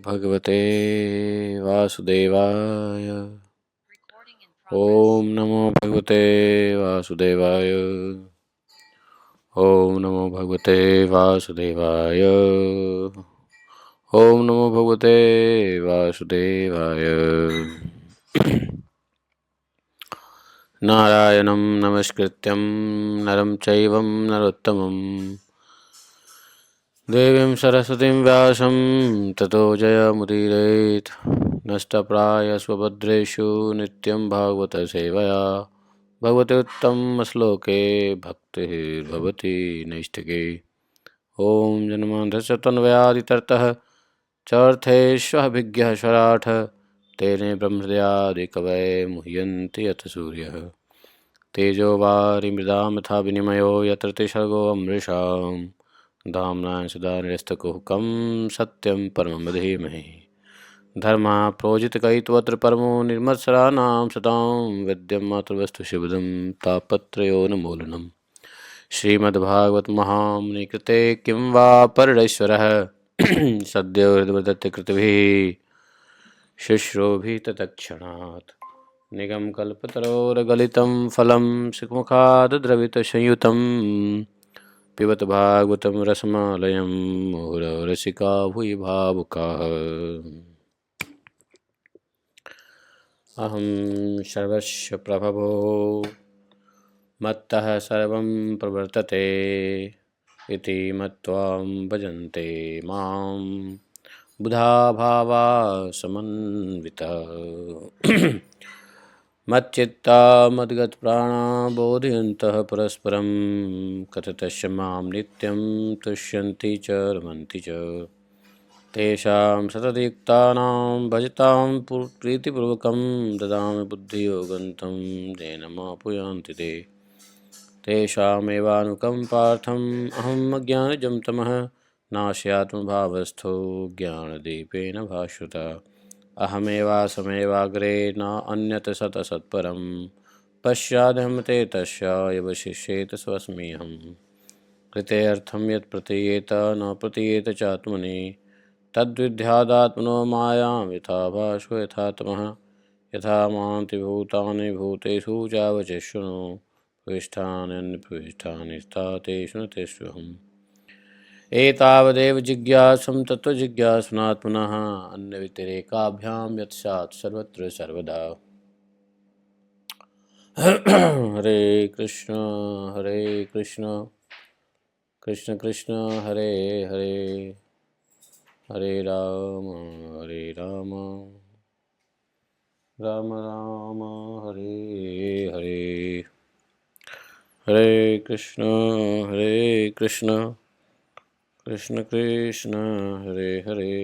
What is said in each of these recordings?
भगवते वासुदेवाय। ओम नमो भगवते वासुदेवाय। ओम नमो भगवते वासुदेवाय। ओम नमो भगवते वासुदेवाय। नारायणं नमस्कृत्यं नरं चैव नरोत्तमं देवीं सरस्वतीं व्यासं ततो जयमुदीरयेत्। नष्टप्रायस्वभद्रेषु नित्यं भागवत सेवया भगवते उत्तमश्लोके भक्तिर्भवति नैष्ठिके। ॐ जन्मान्तस्य तन्वयादितरतः चर्थेष्वभिज्ञः स्वराट् तेने ब्रह्महृदयादिकवये मुह्यन्ति यत् सूर्यः। तेजो वारिमृदां यथा विनिमयो यत्र त्रिसर्गो अमृषाम् धाम्ना सदा निरस्तकुहकं सत्यं परमं धीमहि। धर्मा प्रोजितकैतवत्र परमो निर्मत्सराणां सतां विद्यं मातृवस्तु शिवदं तापत्रयोन्मूलनम्। श्रीमद्भागवत महामुनिकृते किं वा परमेश्वरः सद्यो हृदयकृतभिः शुश्रूषुभिः तत्क्षणात्। निगमकल्पतरोर्गलितं फलं सुखमुखात् द्रवितसंयुतं पिबत भागवतं रसमालयं मुहुरः रसिका भूय भावुकाः। अहं सर्वस्य प्रभवो मत्तः सर्वं प्रवर्तते इति मत्वा भजन्ते मां बुधा भावा समन्वितः। मच्चित्ता मद्गतप्राणा बोधयन्तः परस्परं कथयन्तश्च मां नित्यं तुष्यन्ति च रमन्ति च। तेषां सततयुक्तानां भजतां प्रीतिपूर्वकं ददामि बुद्धियोगं तं येन मापुयान्ति ते। तेषामेवानुकम्पार्थम् अहम् अज्ञानजं तमः नाशयात्मभावस्थो ज्ञानदीपेन भास्वता। अहमेवासमेवाग्रे न अन्यत् सतसत्परं पश्चादहं ते तस्यावशिष्येत स्वस्म्यहम्। कृतेऽर्थं यत् प्रतीयेत न प्रतीयेत चात्मनि तद्विद्यादात्मनो मायां यथा भासो यथा तमः। यथा मान्ति भूतानि भूतेषु चावचिष्णु प्रविष्टान्यन्यप्रविष्टानि तथा तेषु न तेष्वहम्। एतावदेव जिज्ञासं तत्त्वजिज्ञासनात्मनः अन्यव्यतिरेकाभ्यां यत् स्यात् सर्वत्र सर्वदा। हरे कृष्ण कृष्ण कृष्ण हरे हरे हरे राम राम राम हरे हरे। हरे कृष्ण कृष्ण कृष्ण हरे हरे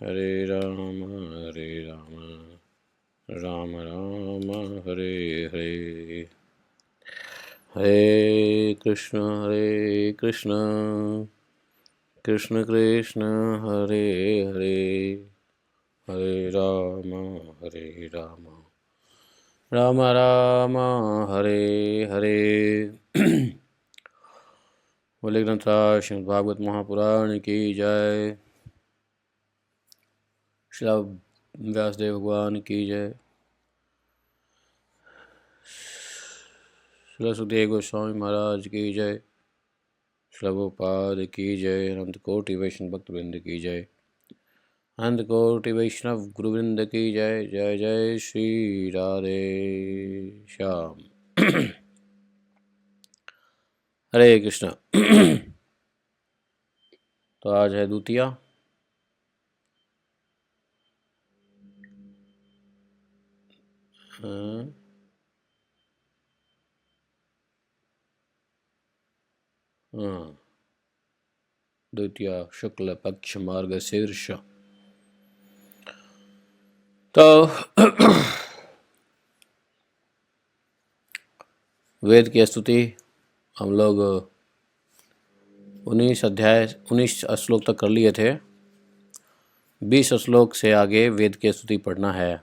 हरे राम राम राम हरे हरे। हरे कृष्ण कृष्ण कृष्ण हरे हरे हरे राम राम राम हरे हरे। बोले ग्रंथराज श्रीमद् भागवत महापुराण की जय। श्री व्यासदेव भगवान की जय। श्री सुखदेव गोस्वामी महाराज की जय। श्री प्रभुपाद की जय। अनंत कोटि वैष्णव भक्तवृंद की जय। अनंत कोटि वैष्णव गुरुवृंद की जय। जय जय श्री राधे श्याम। हरे कृष्ण। तो आज है द्वितीया। द्वितीया शुक्ल पक्ष मार्ग शीर्ष। तो वेद की स्तुति हम लोग 19 श्लोक तक कर लिए थे। 20 श्लोक से आगे वेद की स्तुति पढ़ना है।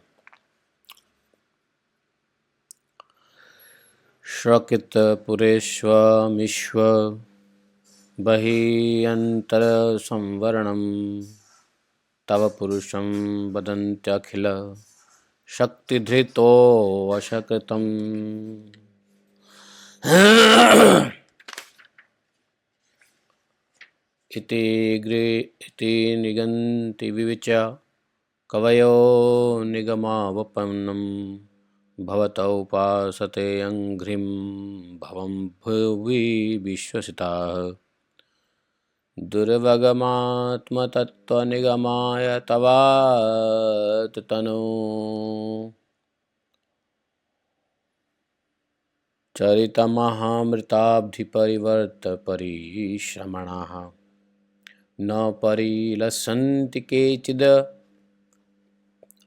श्रकित पुरेष्वमिश्व बहि अंतर संवरणम तव पुरुषं वदन्त्यखिल शक्तिधृतो वशकृतम्। इति निगन्ति विविच कवयो निगमावपन्नं भवतौ उपासते अङ्घ्रिं भवं भुवि विश्वसिताः। दुर्वगमात्मतत्त्वनिगमाय तवातनु चरितमहामृताब्धिपरिवर्तपरिश्रमणाः न परिलसन्ति केचिद्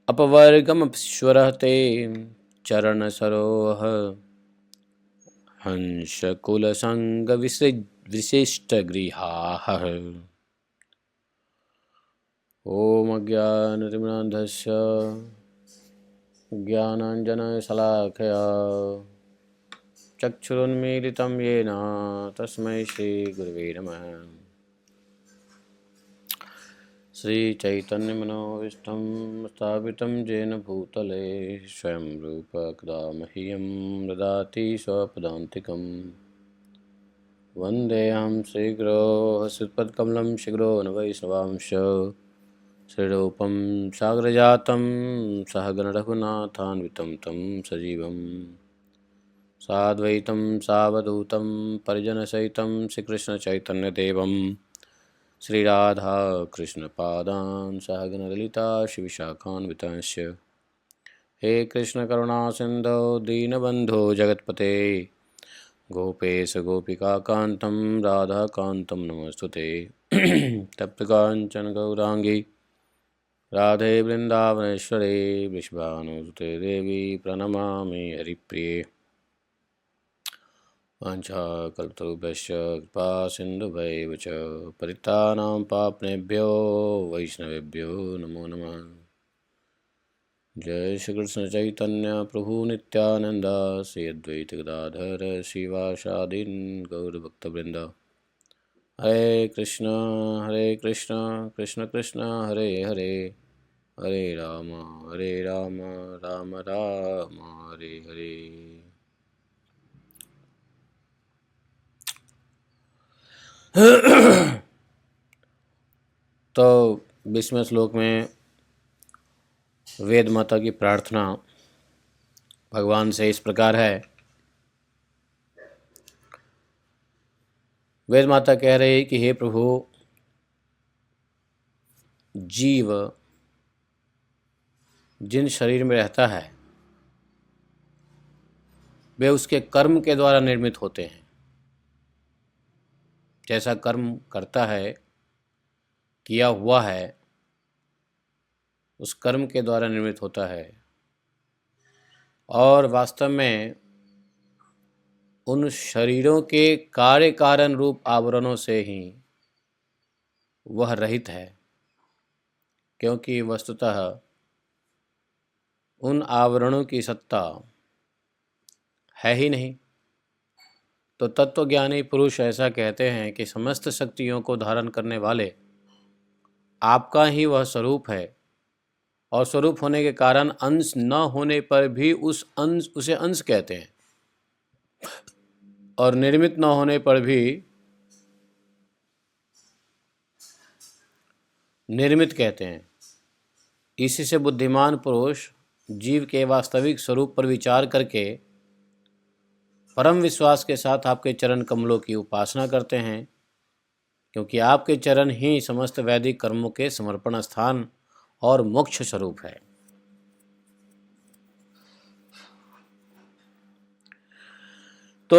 अपवर्गमपीश्वरः ते चरणसरोह हंसकुलसङ्गविशिष्टगृहाः। ॐ अज्ञानतिमिरान्धस्य ज्ञानाञ्जनशलाकया चक्षुरुन्मीलितं येन तस्मै श्रीगुरवे नमः। श्रीचैतन्यमनोभीष्टं स्थापितं येन भूतले स्वयं रूप कदा मह्यं ददाति स्वपदान्तिकं। वन्देऽहं श्रीगुरो हस्तपद्मकमलं शीघ्रो न वैष्णवांश श्रीरूपं साग्रजातं सहगणरघुनाथान्वितं तं सजीवं साद्वैतं सावधूतं परिजनसहितं श्रीकृष्णचैतन्यदेवं श्रीराधा कृष्णपादान् सहगणललिता श्रीविशाखान्वितांश्च। हे कृष्ण करुणा सिन्धो दीनबन्धो जगत्पते गोपेश गोपिकान्तं राधाकान्तं नमोऽस्तुते। तप्तकाञ्चन गौराङ्गी राधे वृन्दावनेश्वरे वृषभानुसुते देवी प्रणमामि हरिप्रिये। वाञ्छाकल्पतरुभ्यश्च कृपा सिन्धुभ्यैव च पतितानां पावनेभ्यो वैष्णवेभ्यो नमो नमः। जय श्री कृष्ण चैतन्य प्रभु नित्यानंद श्री अद्वैत गदाधर शिवासादीन गौरभक्तवृंद। हरे कृष्ण कृष्ण कृष्ण हरे हरे, हरे राम राम राम हरे हरे। तो 20वें श्लोक में वेद माता की प्रार्थना भगवान से इस प्रकार है। वेद माता कह रही कि हे प्रभु, जीव जिन शरीर में रहता है वे उसके कर्म के द्वारा निर्मित होते हैं। जैसा कर्म करता है, किया हुआ है, उस कर्म के द्वारा निर्मित होता है। और वास्तव में उन शरीरों के कार्य कारण रूप आवरणों से ही वह रहित है, क्योंकि वस्तुतः उन आवरणों की सत्ता है ही नहीं। तो तत्वज्ञानी पुरुष ऐसा कहते हैं कि समस्त शक्तियों को धारण करने वाले आपका ही वह स्वरूप है, और स्वरूप होने के कारण अंश न होने पर भी उसे अंश कहते हैं, और निर्मित न होने पर भी निर्मित कहते हैं। इसी से बुद्धिमान पुरुष जीव के वास्तविक स्वरूप पर विचार करके परम विश्वास के साथ आपके चरण कमलों की उपासना करते हैं, क्योंकि आपके चरण ही समस्त वैदिक कर्मों के समर्पण स्थान और मोक्ष स्वरूप है। तो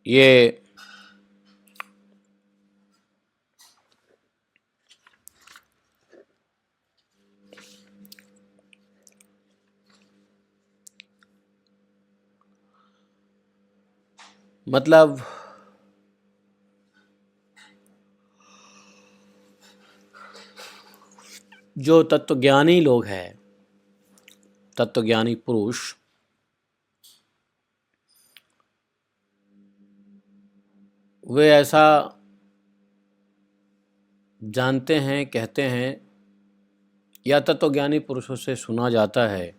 ये मतलब जो तत्वज्ञानी लोग हैं, तत्वज्ञानी पुरुष, वे ऐसा जानते हैं, कहते हैं, या तत्वज्ञानी पुरुषों से सुना जाता है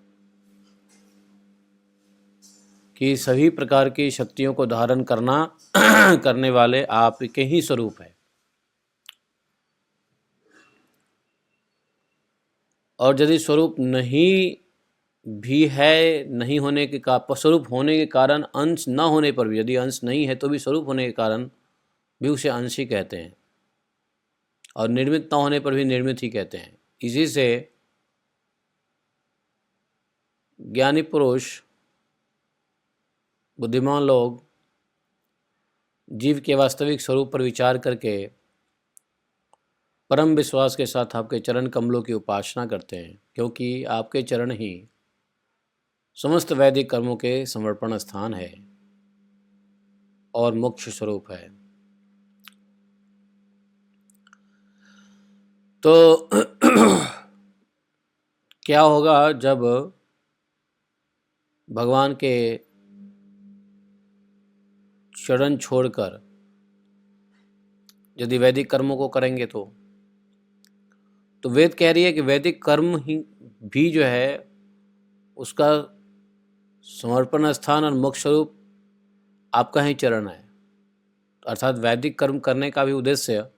कि सभी प्रकार की शक्तियों को धारण करना करने वाले आपके ही स्वरूप है। और यदि स्वरूप नहीं भी है, नहीं होने के स्वरूप होने के कारण अंश न होने पर भी, यदि अंश नहीं है तो भी स्वरूप होने के कारण भी उसे अंश ही कहते हैं, और निर्मित न होने पर भी निर्मित ही कहते हैं। इसी से ज्ञानी पुरुष, बुद्धिमान लोग जीव के वास्तविक स्वरूप पर विचार करके परम विश्वास के साथ आपके चरण कमलों की उपासना करते हैं, क्योंकि आपके चरण ही समस्त वैदिक कर्मों के समर्पण स्थान है और मोक्ष स्वरूप है। तो क्या होगा जब भगवान के चरण छोड़कर यदि वैदिक कर्मों को करेंगे तो वेद कह रही है कि वैदिक कर्म ही भी जो है उसका समर्पण स्थान और मोक्ष स्वरूप आपका ही चरण है। अर्थात वैदिक कर्म करने का भी उद्देश्य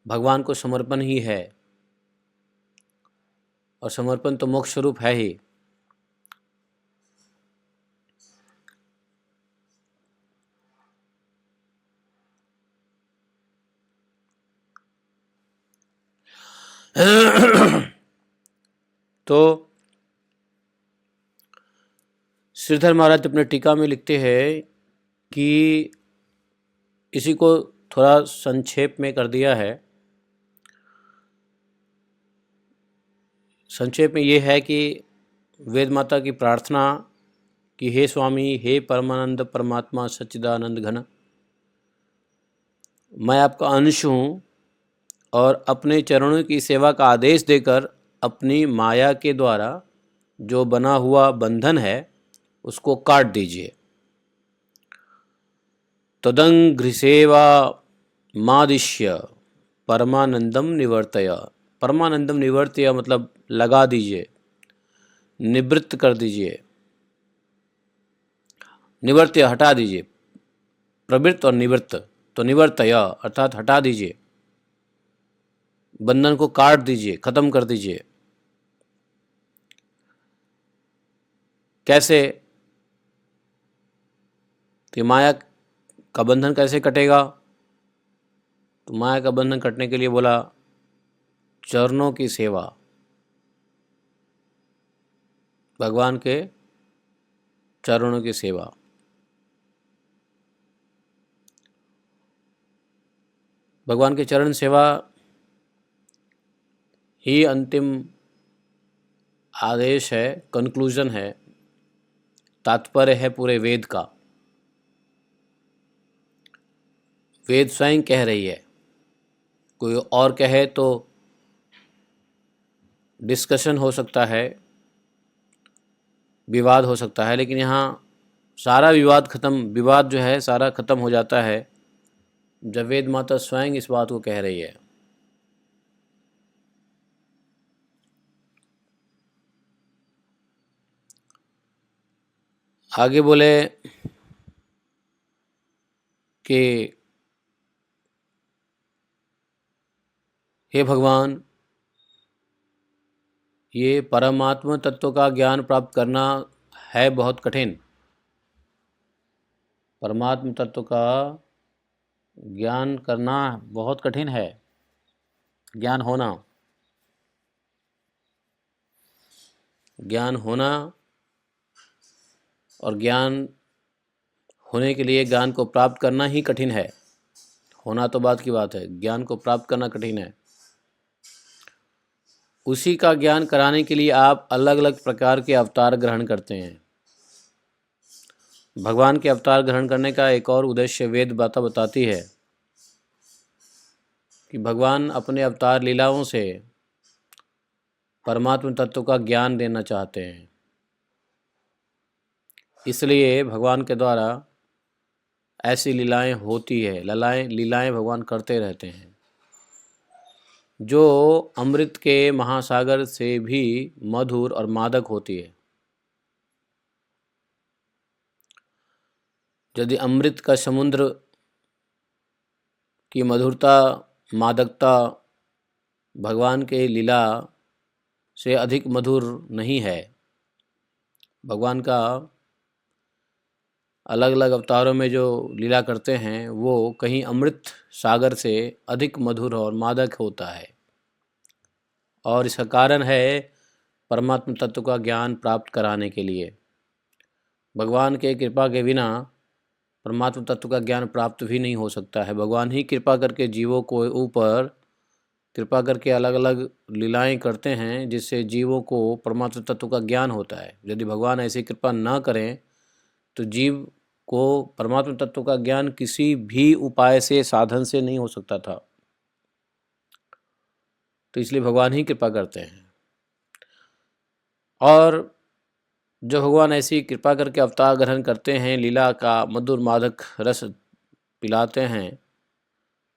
भगवान को समर्पण ही है, और समर्पण तो मोक्ष स्वरूप है ही। तो श्रीधर महाराज अपने टीका में लिखते हैं कि इसी को थोड़ा संक्षेप में कर दिया है। संक्षेप में ये है कि वेद माता की प्रार्थना कि हे स्वामी, हे परमानंद परमात्मा सच्चिदानंद घन, मैं आपका अंश हूँ और अपने चरणों की सेवा का आदेश देकर अपनी माया के द्वारा जो बना हुआ बंधन है उसको काट दीजिए। तदंघ्रिसेवा मादिश्य परमानंदम निवर्तय। परमानंदम निवर्तय मतलब लगा दीजिए, निवृत्त कर दीजिए, निवर्त्य हटा दीजिए, प्रवृत्त और निवृत्त, तो निवर्तय अर्थात हटा दीजिए, बंधन को काट दीजिए, खत्म कर दीजिए। कैसे? कि माया का बंधन कैसे कटेगा? तो माया का बंधन कटने के लिए बोला चरणों की सेवा, भगवान के चरणों की सेवा। भगवान के चरण सेवा ही अंतिम आदेश है, कंक्लूजन है, तात्पर्य है पूरे वेद का। वेद स्वयं कह रही है, कोई और कहे तो डिस्कशन हो सकता है, विवाद हो सकता है, लेकिन यहाँ सारा विवाद जो है सारा खत्म हो जाता है जब वेद माता स्वयं इस बात को कह रही है। आगे बोले कि हे भगवान, ये परमात्मा तत्व का ज्ञान प्राप्त करना है बहुत कठिन। परमात्म तत्व का ज्ञान करना बहुत कठिन है, ज्ञान होना और ज्ञान होने के लिए ज्ञान को प्राप्त करना ही कठिन है। होना तो बात की बात है, ज्ञान को प्राप्त करना कठिन है। उसी का ज्ञान कराने के लिए आप अलग अलग प्रकार के अवतार ग्रहण करते हैं। भगवान के अवतार ग्रहण करने का एक और उद्देश्य वेद बाता बताती है कि भगवान अपने अवतार लीलाओं से परमात्म तत्व का ज्ञान देना चाहते हैं। इसलिए भगवान के द्वारा ऐसी लीलाएं होती है, लीलाएं भगवान करते रहते हैं जो अमृत के महासागर से भी मधुर और मादक होती है। यदि अमृत का समुद्र की मधुरता, मादकता भगवान के लीला से अधिक मधुर नहीं है, भगवान का अलग अलग अवतारों में जो लीला करते हैं वो कहीं अमृत सागर से अधिक मधुर और मादक होता है। और इसका कारण है परमात्म तत्व का ज्ञान प्राप्त कराने के लिए। भगवान के कृपा के बिना परमात्म तत्व का ज्ञान प्राप्त भी नहीं हो सकता है। भगवान ही कृपा करके जीवों को ऊपर कृपा करके अलग अलग लीलाएं करते हैं जिससे जीवों को परमात्म तत्व का ज्ञान होता है। यदि भगवान ऐसी कृपा ना करें तो जीव को परमात्म तत्व का ज्ञान किसी भी उपाय से, साधन से नहीं हो सकता था। तो इसलिए भगवान ही कृपा करते हैं। और जो भगवान ऐसी कृपा करके अवतार ग्रहण करते हैं, लीला का मधुर मादक रस पिलाते हैं,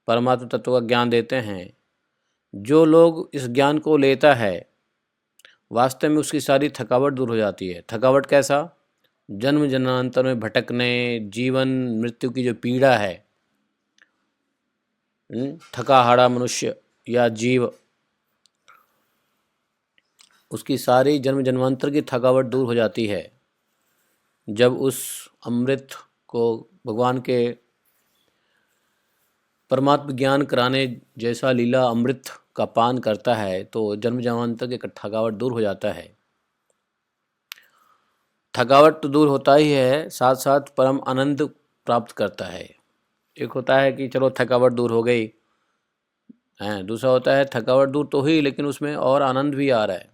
परमात्म तत्व का ज्ञान देते हैं, जो लोग इस ज्ञान को लेता है वास्तव में उसकी सारी थकावट दूर हो जाती है। थकावट कैसा? जन्म जन्मांतर में भटकने, जीवन मृत्यु की जो पीड़ा है, थका हारा मनुष्य या जीव, उसकी सारी जन्म जन्मांतर की थकावट दूर हो जाती है जब उस अमृत को, भगवान के परमात्म ज्ञान कराने जैसा लीला अमृत का पान करता है तो जन्म जन्मांतर की थकावट दूर हो जाता है। थकावट तो दूर होता ही है, साथ साथ परम आनंद प्राप्त करता है। एक होता है कि चलो थकावट दूर हो गई है, दूसरा होता है थकावट दूर तो हुई लेकिन उसमें और आनंद भी आ रहा है।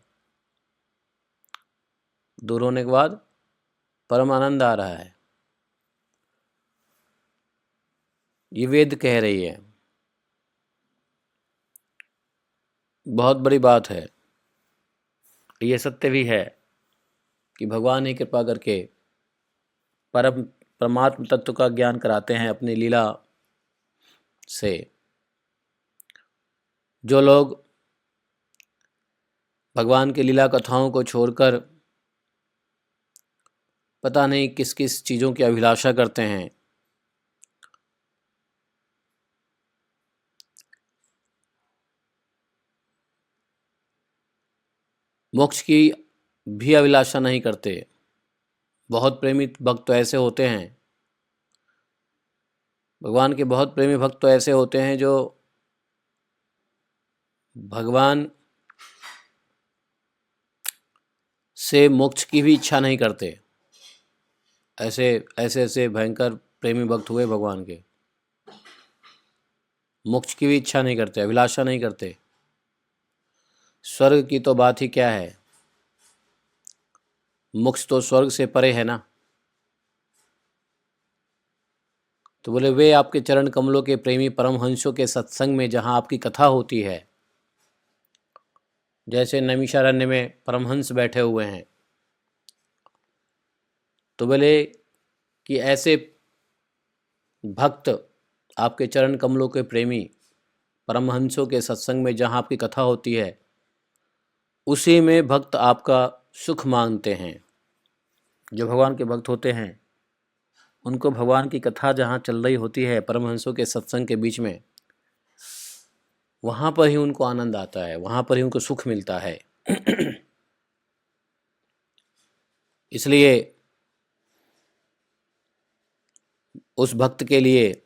दूर होने के बाद परम आनंद आ रहा है, ये वेद कह रही है। बहुत बड़ी बात है, ये सत्य भी है कि भगवान ही कृपा करके परमात्म तत्व का ज्ञान कराते हैं अपनी लीला से। जो लोग भगवान की लीला कथाओं को छोड़कर पता नहीं किस किस चीज़ों की अभिलाषा करते हैं, मोक्ष की भी अभिलाषा नहीं करते। बहुत प्रेमी भक्त तो ऐसे होते हैं, भगवान के बहुत प्रेमी भक्त तो ऐसे होते हैं जो भगवान से मोक्ष की भी इच्छा नहीं करते। ऐसे ऐसे ऐसे भयंकर प्रेमी भक्त हुए भगवान के, मोक्ष की भी इच्छा नहीं करते, अभिलाषा नहीं करते। स्वर्ग की तो बात ही क्या है, मोक्ष तो स्वर्ग से परे है ना। तो बोले वे आपके चरण कमलों के प्रेमी परमहंसों के सत्संग में जहाँ आपकी कथा होती है, जैसे नैमिषारण्य में परमहंस बैठे हुए हैं, तो बोले कि ऐसे भक्त आपके चरण कमलों के प्रेमी परमहंसों के सत्संग में जहाँ आपकी कथा होती है उसी में भक्त आपका सुख मांगते हैं। जो भगवान के भक्त होते हैं उनको भगवान की कथा जहाँ चल रही होती है परमहंसों के सत्संग के बीच में, वहाँ पर ही उनको आनंद आता है, वहाँ पर ही उनको सुख मिलता है। इसलिए उस भक्त के लिए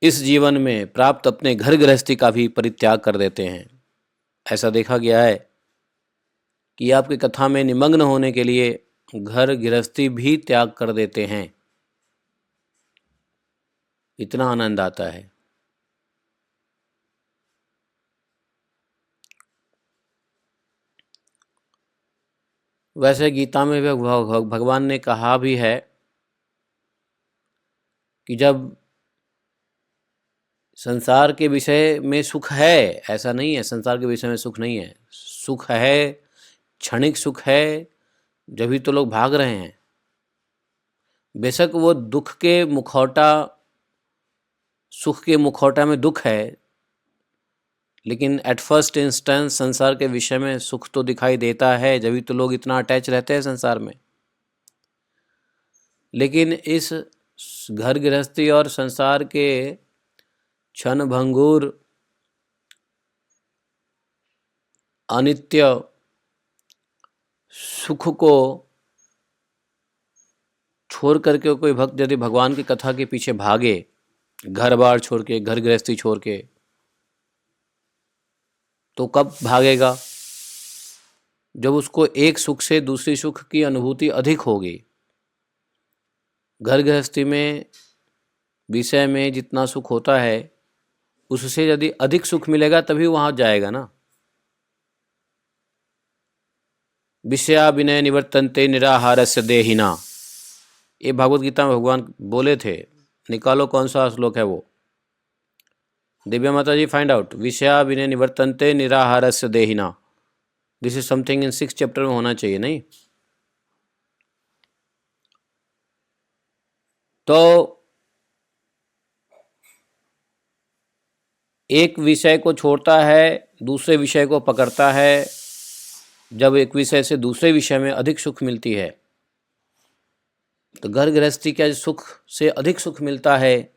इस जीवन में प्राप्त अपने घर गृहस्थी का भी परित्याग कर देते हैं। ऐसा देखा गया है कि आपकी कथा में निमग्न होने के लिए घर गृहस्थी भी त्याग कर देते हैं, इतना आनंद आता है। वैसे गीता में भी भगवान ने कहा भी है कि जब संसार के विषय में सुख है, ऐसा नहीं है संसार के विषय में सुख नहीं है, सुख है, क्षणिक सुख है, जब भी तो लोग भाग रहे हैं। बेशक वो दुख के मुखौटा, सुख के मुखौटा में दुख है, लेकिन एट फर्स्ट इंस्टेंस संसार के विषय में सुख तो दिखाई देता है, जब भी तो लोग इतना अटैच रहते हैं संसार में। लेकिन इस घर गृहस्थी और संसार के क्षण भंगुर अनित्य सुख को छोड़ करके कोई भक्त यदि भगवान की कथा के पीछे भागे, घर बार छोड़ के, घर गृहस्थी छोड़ के, तो कब भागेगा? जब उसको एक सुख से दूसरी सुख की अनुभूति अधिक होगी। घर गृहस्थी में विषय में जितना सुख होता है उससे यदि अधिक सुख मिलेगा तभी वहां जाएगा ना। विषया विनय निवर्तन्ते निराहारस्य देहिना, ये भागवत गीता में भगवान बोले थे। निकालो कौन सा श्लोक है वो, दिव्या माता जी फाइंड आउट। विषया विनय निवर्तन्ते निराहारस्य देहिना, this is something in 6th chapter में होना चाहिए, नहीं? तो एक विषय को छोड़ता है, दूसरे विषय को पकड़ता है। जब एक विषय से दूसरे विषय में अधिक सुख मिलती है, तो घर गृहस्थी के सुख से अधिक सुख मिलता है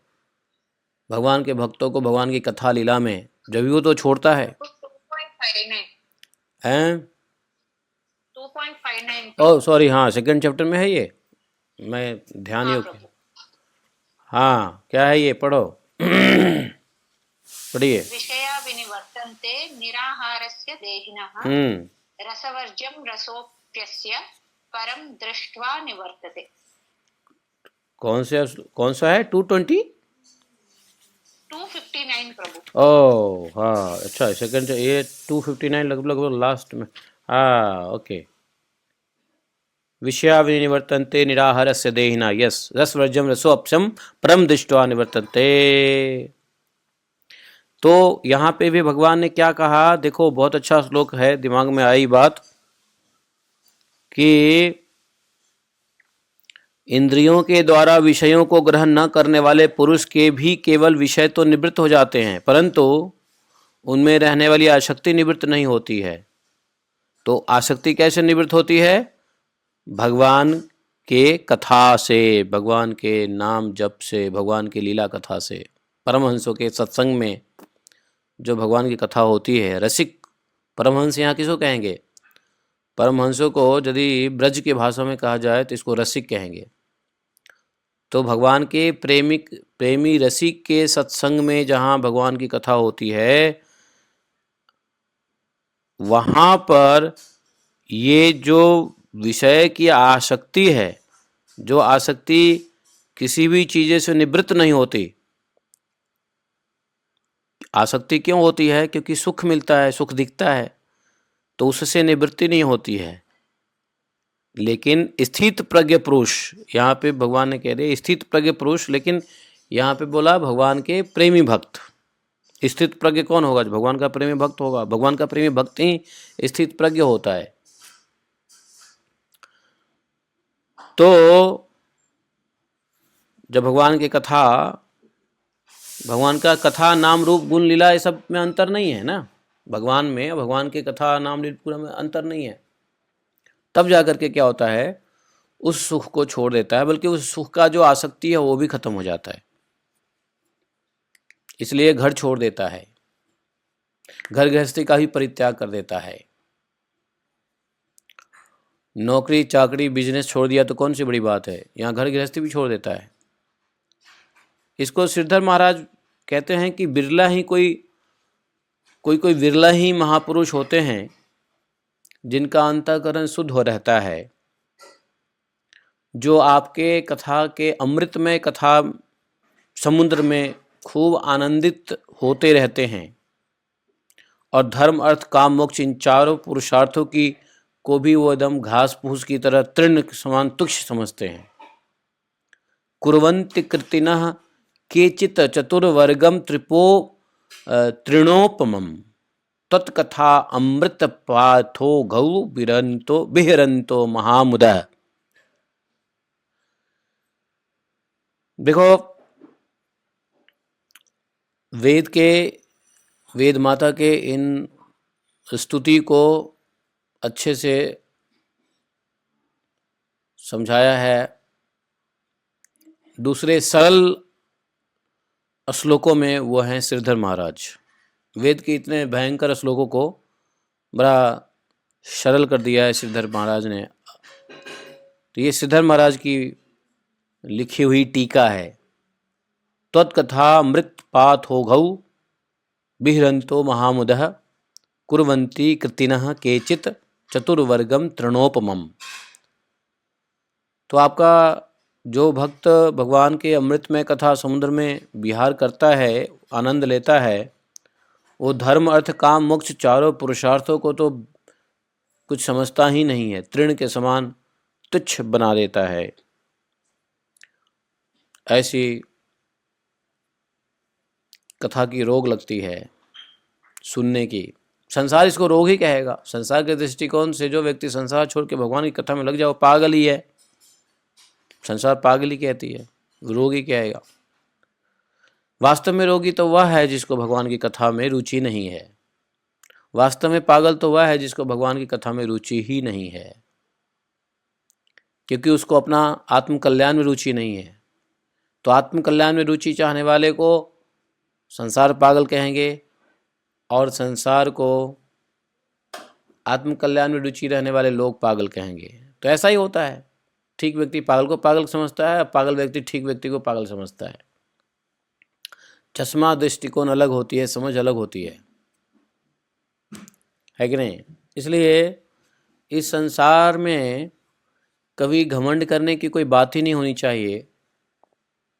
भगवान के भक्तों को भगवान की कथा लीला में, जब भी वो तो छोड़ता है। 2.59 ओह सॉरी, हाँ 2nd चैप्टर में है ये, मैं ध्यान ही हाँ क्या है ये, पढ़ो पढ़िए। विषया विनिवर्तन्ते निराहारस्य देहिनः रसवर्ज्यं रसोप्यस्य परम दृष्ट्वा निवर्तते। कौन सा है? 259 प्रभु। ओह हाँ, अच्छा 2nd ये 259 लगभग लास्ट में। हाँ ओके। विषया विनिवर्तन्ते निराहारस्य देहिना, यस, रसवर्ज्यम रसोप्यम परम दृष्ट्वा निवर्तन्ते। तो यहाँ पे भी भगवान ने क्या कहा, देखो बहुत अच्छा श्लोक है, दिमाग में आई बात कि इंद्रियों के द्वारा विषयों को ग्रहण न करने वाले पुरुष के भी केवल विषय तो निवृत्त हो जाते हैं, परंतु उनमें रहने वाली आसक्ति निवृत्त नहीं होती है। तो आसक्ति कैसे निवृत्त होती है? भगवान के कथा से, भगवान के नाम जप से, भगवान की लीला कथा से, परमहंसों के सत्संग में जो भगवान की कथा होती है। रसिक परमहंस यहाँ किसको कहेंगे? परमहंसों को यदि ब्रज की भाषा में कहा जाए तो इसको रसिक कहेंगे। तो भगवान के प्रेमी रसिक के सत्संग में जहाँ भगवान की कथा होती है, वहाँ पर ये जो विषय की आसक्ति है, जो आसक्ति किसी भी चीज़ से निवृत्त नहीं होती। आसक्ति क्यों होती है? क्योंकि सुख मिलता है, सुख दिखता है, तो उससे निवृत्ति नहीं होती है। लेकिन स्थित प्रज्ञ पुरुष, यहाँ पे भगवान ने कह दिया स्थित प्रज्ञ पुरुष, लेकिन यहाँ पे बोला भगवान के प्रेमी भक्त। स्थित प्रज्ञ कौन होगा? जो भगवान का प्रेमी भक्त होगा। भगवान का प्रेमी भक्त ही स्थित प्रज्ञ होता है। तो जब भगवान की कथा, भगवान का कथा नाम रूप गुण लीला ये सब में अंतर नहीं है ना, भगवान में, भगवान की कथा नाम लीला में अंतर नहीं है। तब जाकर के क्या होता है, उस सुख को छोड़ देता है, बल्कि उस सुख का जो आसक्ति है वो भी खत्म हो जाता है। इसलिए घर छोड़ देता है, घर गृहस्थी का भी परित्याग कर देता है। नौकरी चाकरी बिजनेस छोड़ दिया तो कौन सी बड़ी बात है, यहाँ घर गृहस्थी भी छोड़ देता है। इसको श्रीधर महाराज कहते हैं कि बिरला ही कोई बिरला ही महापुरुष होते हैं जिनका अंतःकरण शुद्ध हो रहता है, जो आपके कथा के अमृतमय कथा समुद्र में खूब आनंदित होते रहते हैं और धर्म अर्थ काम मोक्ष इन चारों पुरुषार्थों की को भी वो एकदम घास फूस की तरह तृण समान तुच्छ समझते हैं। कुर्वन्ति कृतिनः केचित् चतुर्वर्गम त्रिपो तृणोपमम् तत्कथा अमृत पाथो गौ विहरन्तो महामुदः। देखो, वेद माता के इन स्तुति को अच्छे से समझाया है दूसरे सरल श्लोकों में, वो हैं श्रीधर महाराज। वेद के इतने भयंकर श्लोकों को बड़ा सरल कर दिया है श्रीधर महाराज ने। तो ये श्रीधर महाराज की लिखी हुई टीका है। त्वत्कथा मृत पाथो घौ बिहरन्तो महामुदः कुर्वन्ति कृतिनः केचित् चतुर्वर्गम तृणोपमम्। तो आपका जो भक्त भगवान के अमृतमय कथा समुद्र में विहार करता है, आनंद लेता है, वो धर्म अर्थ काम मोक्ष चारों पुरुषार्थों को तो कुछ समझता ही नहीं है, तृण के समान तुच्छ बना देता है। ऐसी कथा की रोग लगती है सुनने की। संसार इसको रोग ही कहेगा। संसार के दृष्टिकोण से जो व्यक्ति संसार छोड़ के भगवान की कथा में लग जाए वो पागल ही है। संसार पागल ही कहती है, रोगी कहेगा। वास्तव में रोगी तो वह है जिसको भगवान की कथा में रुचि नहीं है। वास्तव में पागल तो वह है जिसको भगवान की कथा में रुचि ही नहीं है, क्योंकि उसको अपना आत्म कल्याण में रुचि नहीं है। तो आत्म कल्याण में रुचि चाहने वाले को संसार पागल कहेंगे, और संसार को आत्म कल्याण में रुचि रहने वाले लोग पागल कहेंगे। तो ऐसा ही होता है। ठीक व्यक्ति पागल को पागल समझता है, पागल व्यक्ति ठीक व्यक्ति को पागल समझता है। चश्मा दृष्टिकोण अलग होती है, समझ अलग होती है कि नहीं? इसलिए इस संसार में कभी घमंड करने की कोई बात ही नहीं होनी चाहिए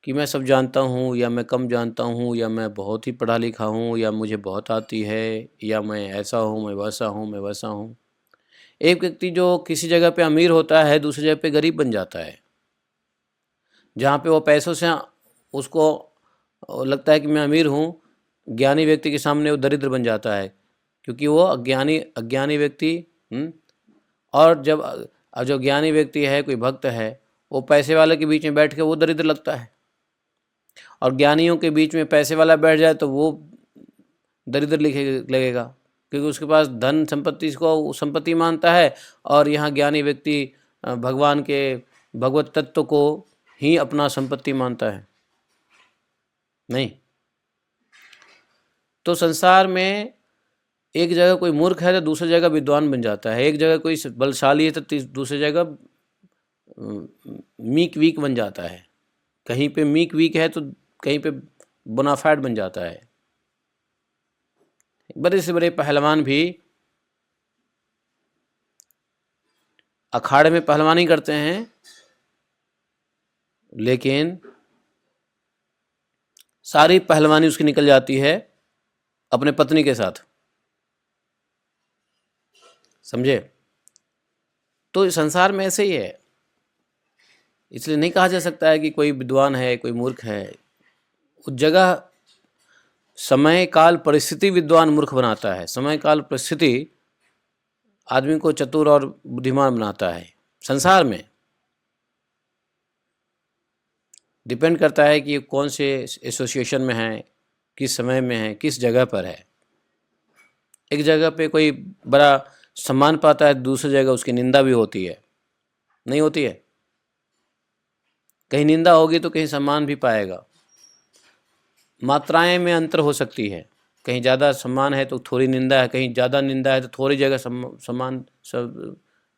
कि मैं सब जानता हूँ, या मैं कम जानता हूँ, या मैं बहुत ही पढ़ा लिखा हूँ, या मुझे बहुत आती है, या मैं ऐसा हूँ, मैं वैसा हूँ, मैं वैसा हूँ। एक व्यक्ति जो किसी जगह पे अमीर होता है, दूसरी जगह पे गरीब बन जाता है। जहाँ पे वो पैसों से उसको लगता है कि मैं अमीर हूँ, ज्ञानी व्यक्ति के सामने वो दरिद्र बन जाता है, क्योंकि वो अज्ञानी व्यक्ति और जब जो ज्ञानी व्यक्ति है, कोई भक्त है, वो पैसे वाले के बीच में बैठ के वो दरिद्र लगता है, और ज्ञानियों के बीच में पैसे वाला बैठ जाए तो वो दरिद्र लगेगा, क्योंकि उसके पास धन संपत्ति को संपत्ति मानता है, और यहाँ ज्ञानी व्यक्ति भगवान के भगवत तत्व को ही अपना संपत्ति मानता है। नहीं, तो संसार में एक जगह कोई मूर्ख है तो दूसरी जगह विद्वान बन जाता है, एक जगह कोई बलशाली है तो दूसरी जगह मीक वीक बन जाता है। कहीं पे मीक वीक है तो कहीं पे बोनाफाइड बन जाता है। बड़े से बड़े पहलवान भी अखाड़े में पहलवानी करते हैं, लेकिन सारी पहलवानी उसकी निकल जाती है अपने पत्नी के साथ। समझे? तो संसार में ऐसे ही है। इसलिए नहीं कहा जा सकता है कि कोई विद्वान है, कोई मूर्ख है। उस जगह समय काल परिस्थिति विद्वान मूर्ख बनाता है। समय काल परिस्थिति आदमी को चतुर और बुद्धिमान बनाता है। संसार में डिपेंड करता है कि कौन से एसोसिएशन में है, किस समय में है, किस जगह पर है। एक जगह पे कोई बड़ा सम्मान पाता है, दूसरी जगह उसकी निंदा भी होती है, नहीं होती है? कहीं निंदा होगी तो कहीं सम्मान भी पाएगा। मात्राएं में अंतर हो सकती है, कहीं ज़्यादा सम्मान है तो थोड़ी निंदा है, कहीं ज़्यादा निंदा है तो थोड़ी जगह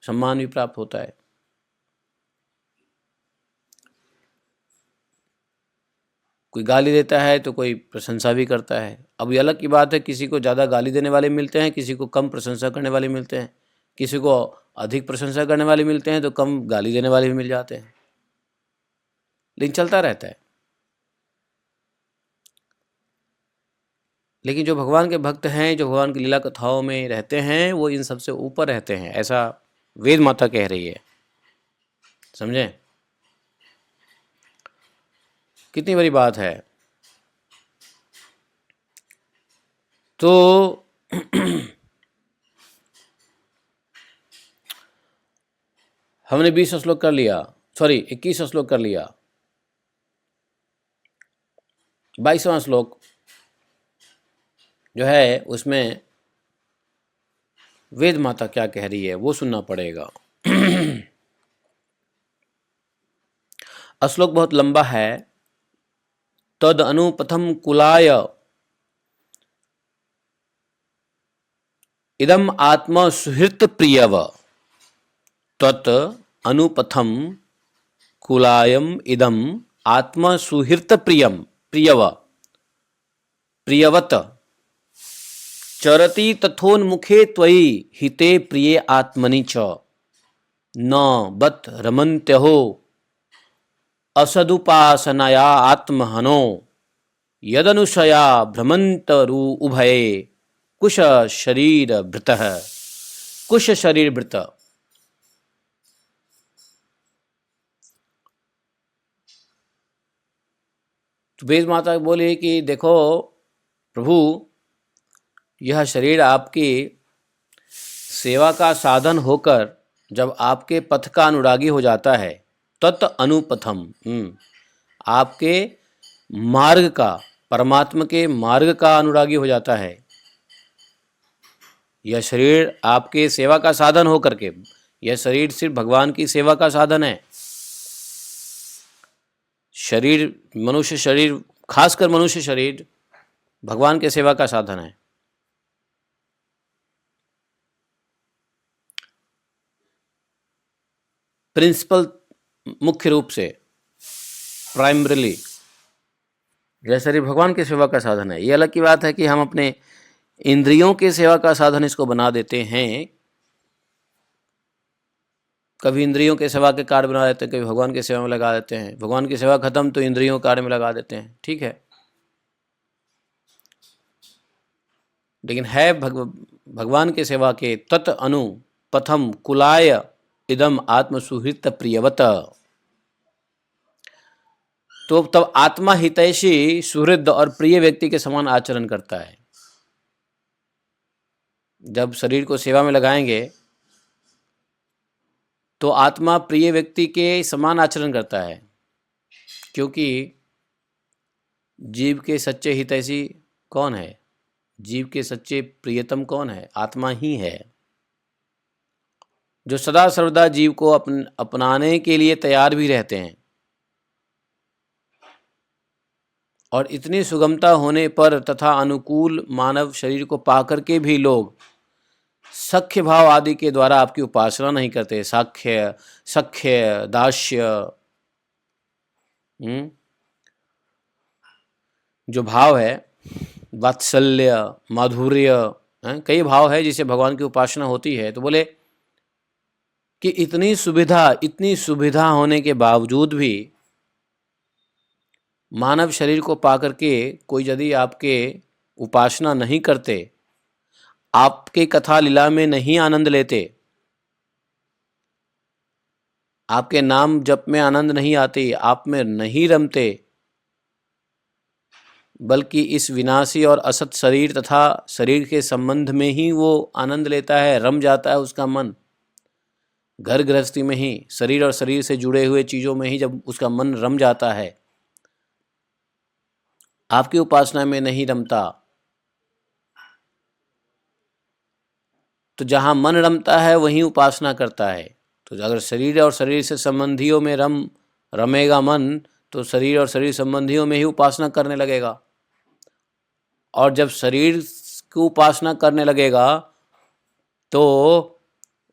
सम्मान भी प्राप्त होता है। कोई गाली देता है तो कोई प्रशंसा भी करता है। अब ये अलग की बात है, किसी को ज़्यादा गाली देने वाले मिलते हैं, किसी को कम प्रशंसा करने वाले मिलते हैं, किसी को अधिक प्रशंसा करने वाले मिलते हैं तो कम गाली देने वाले भी मिल जाते हैं, लेकिन चलता रहता है। लेकिन जो भगवान के भक्त हैं, जो भगवान की लीला कथाओं में रहते हैं, वो इन सबसे ऊपर रहते हैं, ऐसा वेद माता कह रही है। समझे? कितनी बड़ी बात है। तो हमने 20 श्लोक कर लिया, सॉरी 21 श्लोक कर लिया। 22वां श्लोक जो है उसमें वेद माता क्या कह रही है वो सुनना पड़ेगा। श्लोक बहुत लंबा है। तद अनुपथम कुलाय इदम आत्म सुहृत प्रियव। तत् अनुपथम कुलायम इदम आत्म सुहृत प्रियव प्रियवत चरति तथोन्मुखे त्वयि हिते प्रिये आत्मनि च न बत रमन्त्यहो असदुपासनया आत्महनो यदनुशया भ्रमन्तरु उभये कुश शरीर भृतः। कुश शरीर भृत। तो वेद माता बोली कि देखो प्रभु, यह शरीर आपकी सेवा का साधन होकर जब आपके पथ का अनुरागी हो जाता है, तत् अनुपथम, आपके मार्ग का, परमात्मा के मार्ग का अनुरागी हो जाता है। यह शरीर आपके सेवा का साधन हो करके, यह शरीर सिर्फ भगवान की सेवा का साधन है। शरीर, मनुष्य शरीर, खासकर मनुष्य शरीर भगवान के सेवा का साधन है। प्रिंसिपल, मुख्य रूप से, प्राइमरीली यह शरीर भगवान की सेवा का साधन है। ये अलग की बात है कि हम अपने इंद्रियों की सेवा का साधन इसको बना देते हैं। कभी इंद्रियों के सेवा के कार्य बना देते हैं, कभी भगवान की सेवा में लगा देते हैं। भगवान की सेवा खत्म तो इंद्रियों कार्य में लगा देते हैं, ठीक है। लेकिन है भगवान की सेवा के तत् अनु पथम कुलाय इदम आत्मसुहृत प्रियवत। तो तब आत्मा हितैषी, सुहृद और प्रिय व्यक्ति के समान आचरण करता है। जब शरीर को सेवा में लगाएंगे तो आत्मा प्रिय व्यक्ति के समान आचरण करता है, क्योंकि जीव के सच्चे हितैषी कौन है? जीव के सच्चे प्रियतम कौन है? आत्मा ही है, जो सदा सर्वदा जीव को अपनाने के लिए तैयार भी रहते हैं। और इतनी सुगमता होने पर तथा अनुकूल मानव शरीर को पाकर के भी लोग सख्य भाव आदि के द्वारा आपकी उपासना नहीं करते। साख्य, सख्य, दास्य, जो भाव है, वात्सल्य, माधुर्य, कई भाव है जिसे भगवान की उपासना होती है। तो बोले कि इतनी सुविधा होने के बावजूद भी मानव शरीर को पाकर के कोई यदि आपके उपासना नहीं करते, आपके कथा लीला में नहीं आनंद लेते, आपके नाम जप में आनंद नहीं आती, आप में नहीं रमते, बल्कि इस विनाशी और असत शरीर तथा शरीर के संबंध में ही वो आनंद लेता है, रम जाता है उसका मन। घर गृहस्थी में ही, शरीर और शरीर से जुड़े हुए चीज़ों में ही जब उसका मन रम जाता है, आपकी उपासना में नहीं रमता, तो जहाँ मन रमता है वहीं उपासना करता है। तो अगर शरीर और शरीर से संबंधियों में रमेगा मन, तो शरीर और शरीर संबंधियों में ही उपासना करने लगेगा। और जब शरीर की उपासना करने लगेगा तो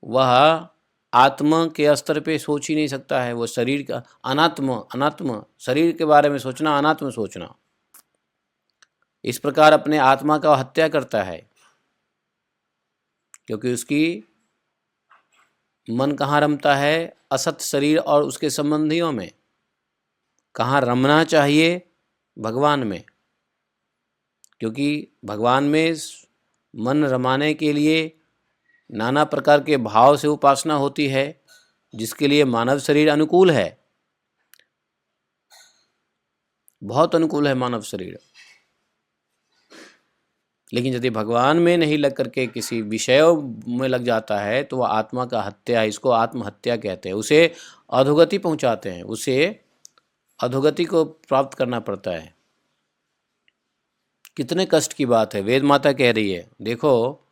वह आत्मा के स्तर पे सोच ही नहीं सकता है। वो शरीर का अनात्म, शरीर के बारे में सोचना, अनात्म सोचना, इस प्रकार अपने आत्मा का हत्या करता है, क्योंकि उसकी मन कहाँ रमता है? असत शरीर और उसके संबंधियों में। कहाँ रमना चाहिए? भगवान में, क्योंकि भगवान में मन रमाने के लिए नाना प्रकार के भाव से उपासना होती है, जिसके लिए मानव शरीर अनुकूल है, बहुत अनुकूल है मानव शरीर। लेकिन यदि भगवान में नहीं लग करके किसी विषय में लग जाता है तो वह आत्मा का हत्या, इसको आत्महत्या कहते हैं। उसे अधोगति पहुंचाते हैं, उसे अधोगति को प्राप्त करना पड़ता है। कितने कष्ट की बात है, वेद माता कह रही है, देखो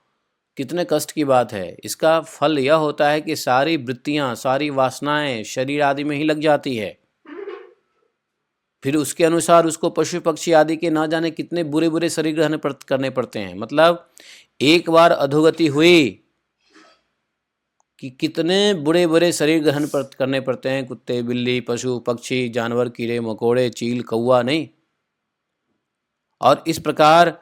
कितने कष्ट की बात है। इसका फल यह होता है कि सारी वृत्तियां, सारी वासनाएं शरीर आदि में ही लग जाती है। फिर उसके अनुसार उसको पशु पक्षी आदि के ना जाने कितने बुरे बुरे शरीर ग्रहण करने पड़ते हैं। मतलब एक बार अधोगति हुई कि कितने बुरे बुरे शरीर ग्रहण करने पड़ते हैं। कुत्ते, बिल्ली, पशु पक्षी, जानवर, कीड़े मकोड़े, चील, कौवा नहीं। और इस प्रकार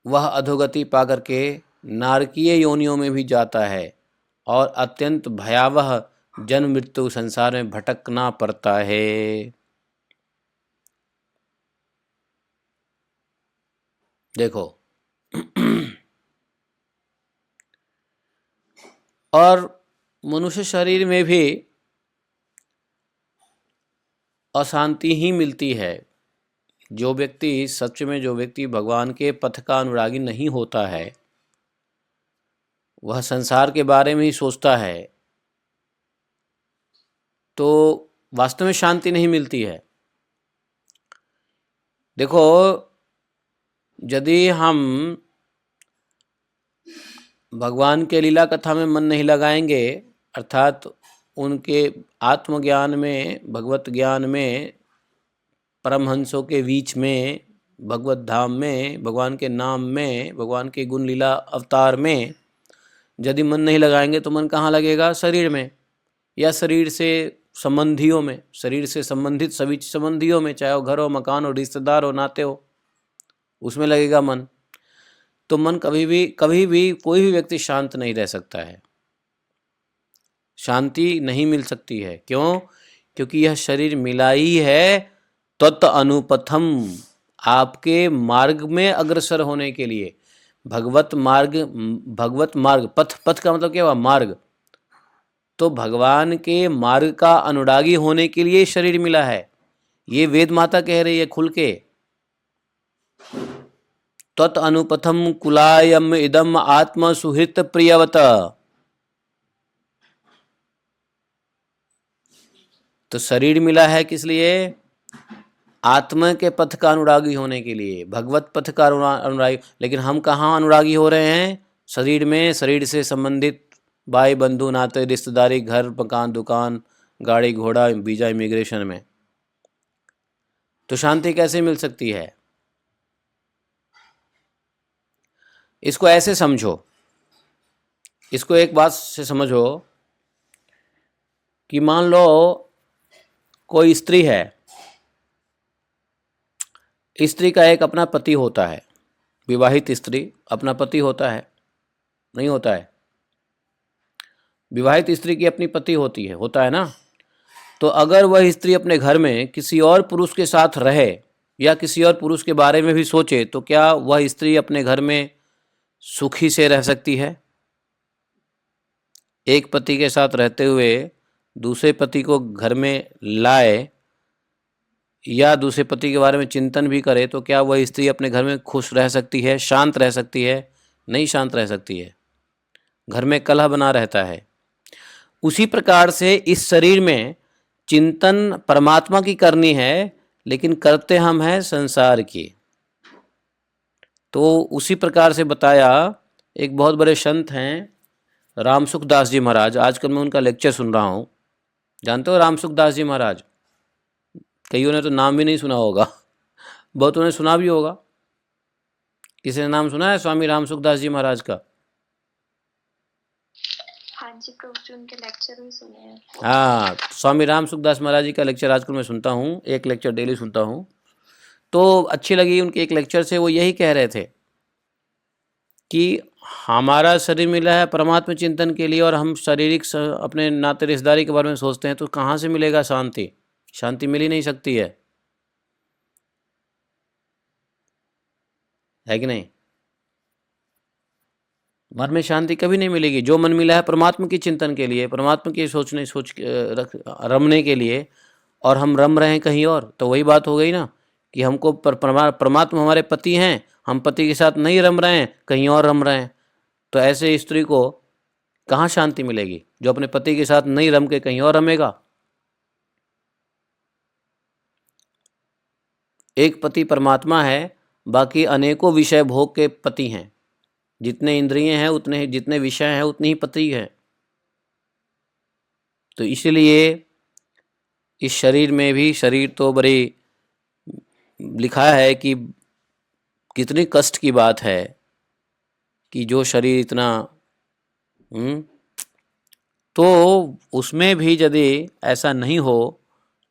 वह अधोगति पा करके नारकीय योनियों में भी जाता है और अत्यंत भयावह जन्म मृत्यु संसार में भटकना पड़ता है। देखो और मनुष्य शरीर में भी अशांति ही मिलती है। जो व्यक्ति सच में, जो व्यक्ति भगवान के पथ का अनुरागी नहीं होता है, वह संसार के बारे में ही सोचता है, तो वास्तव में शांति नहीं मिलती है। देखो, यदि हम भगवान के लीला कथा में मन नहीं लगाएंगे, अर्थात उनके आत्मज्ञान में, भगवत ज्ञान में, परमहंसों के बीच में, भगवत धाम में, भगवान के नाम में, भगवान के गुण लीला अवतार में यदि मन नहीं लगाएंगे तो मन कहाँ लगेगा? शरीर में या शरीर से संबंधियों में, शरीर से संबंधित सभी संबंधियों में, चाहे वो घर हो, मकान हो, रिश्तेदार हो, नाते हो, उसमें लगेगा मन। तो मन कभी भी कोई भी व्यक्ति शांत नहीं रह सकता है, शांति नहीं मिल सकती है। क्यों? क्योंकि यह शरीर मिला ही है तत् अनुपथम, आपके मार्ग में अग्रसर होने के लिए। भगवत मार्ग, पथ, पथ का मतलब क्या हुआ? मार्ग। तो भगवान के मार्ग का अनुरागी होने के लिए शरीर मिला है। ये वेद माता कह रही है खुल के। तत् अनुपथम कुलायम इदम आत्म सुहृत प्रियवत। तो शरीर मिला है किस लिए? आत्मा के पथ का अनुरागी होने के लिए, भगवत पथ का अनुरागी। लेकिन हम कहाँ अनुरागी हो रहे हैं? शरीर में, शरीर से संबंधित भाई बंधु नाते रिश्तेदारी, घर मकान दुकान, गाड़ी घोड़ा, वीजा, इमिग्रेशन में। तो शांति कैसे मिल सकती है? इसको ऐसे समझो, इसको एक बात से समझो कि मान लो कोई स्त्री है, स्त्री का एक अपना पति होता है, विवाहित स्त्री अपना पति होता है, नहीं होता है? विवाहित स्त्री की अपनी पति होता है ना। तो अगर वह स्त्री अपने घर में किसी और पुरुष के साथ रहे या किसी और पुरुष के बारे में भी सोचे, तो क्या वह स्त्री अपने घर में सुखी से रह सकती है? एक पति के साथ रहते हुए दूसरे पति को घर में लाए या दूसरे पति के बारे में चिंतन भी करे, तो क्या वह स्त्री अपने घर में खुश रह सकती है, शांत रह सकती है? नहीं शांत रह सकती है, घर में कलह बना रहता है। उसी प्रकार से इस शरीर में चिंतन परमात्मा की करनी है, लेकिन करते हम हैं संसार की। तो उसी प्रकार से बताया। एक बहुत बड़े संत हैं रामसुख दास जी महाराज, आजकल मैं उनका लेक्चर सुन रहा हूँ। जानते हो रामसुख दास जी महाराज? कईयों ने तो नाम भी नहीं सुना होगा, बहुतों ने सुना भी होगा। किसी ने नाम सुना है स्वामी रामसुख दास जी महाराज का? हाँ जी प्रभु जी, उनके लेक्चर भी सुने हैं। हाँ, स्वामी रामसुख दास महाराज जी का लेक्चर आजकल मैं सुनता हूँ, एक लेक्चर डेली सुनता हूँ। तो अच्छी लगी उनके एक लेक्चर से। वो यही कह रहे थे कि हमारा शरीर मिला है परमात्मा चिंतन के लिए और हम शारीरिक अपने नाते रिश्तेदारी के बारे में सोचते हैं, तो कहाँ से मिलेगा शांति? शांति मिल ही नहीं सकती है कि नहीं? मन में शांति कभी नहीं मिलेगी। जो मन मिला है परमात्मा की चिंतन के लिए, परमात्मा की रमने के लिए, और हम रम रहे हैं कहीं और, तो वही बात हो गई ना कि हमको परमात्मा हमारे पति हैं, हम पति के साथ नहीं रम रहे हैं, कहीं और रम रहे हैं। तो ऐसे स्त्री को कहाँ शांति मिलेगी जो अपने पति के साथ नहीं रम के कहीं और रमेगा? एक पति परमात्मा है बाकी अनेकों विषय भोग के पति हैं। जितने इंद्रिय हैं उतने, जितने विषय हैं उतनी ही पति है। तो इसलिए इस शरीर में भी, शरीर तो बड़ी लिखा है कि कितनी कष्ट की बात है कि जो शरीर इतना तो उसमें भी यदि ऐसा नहीं हो,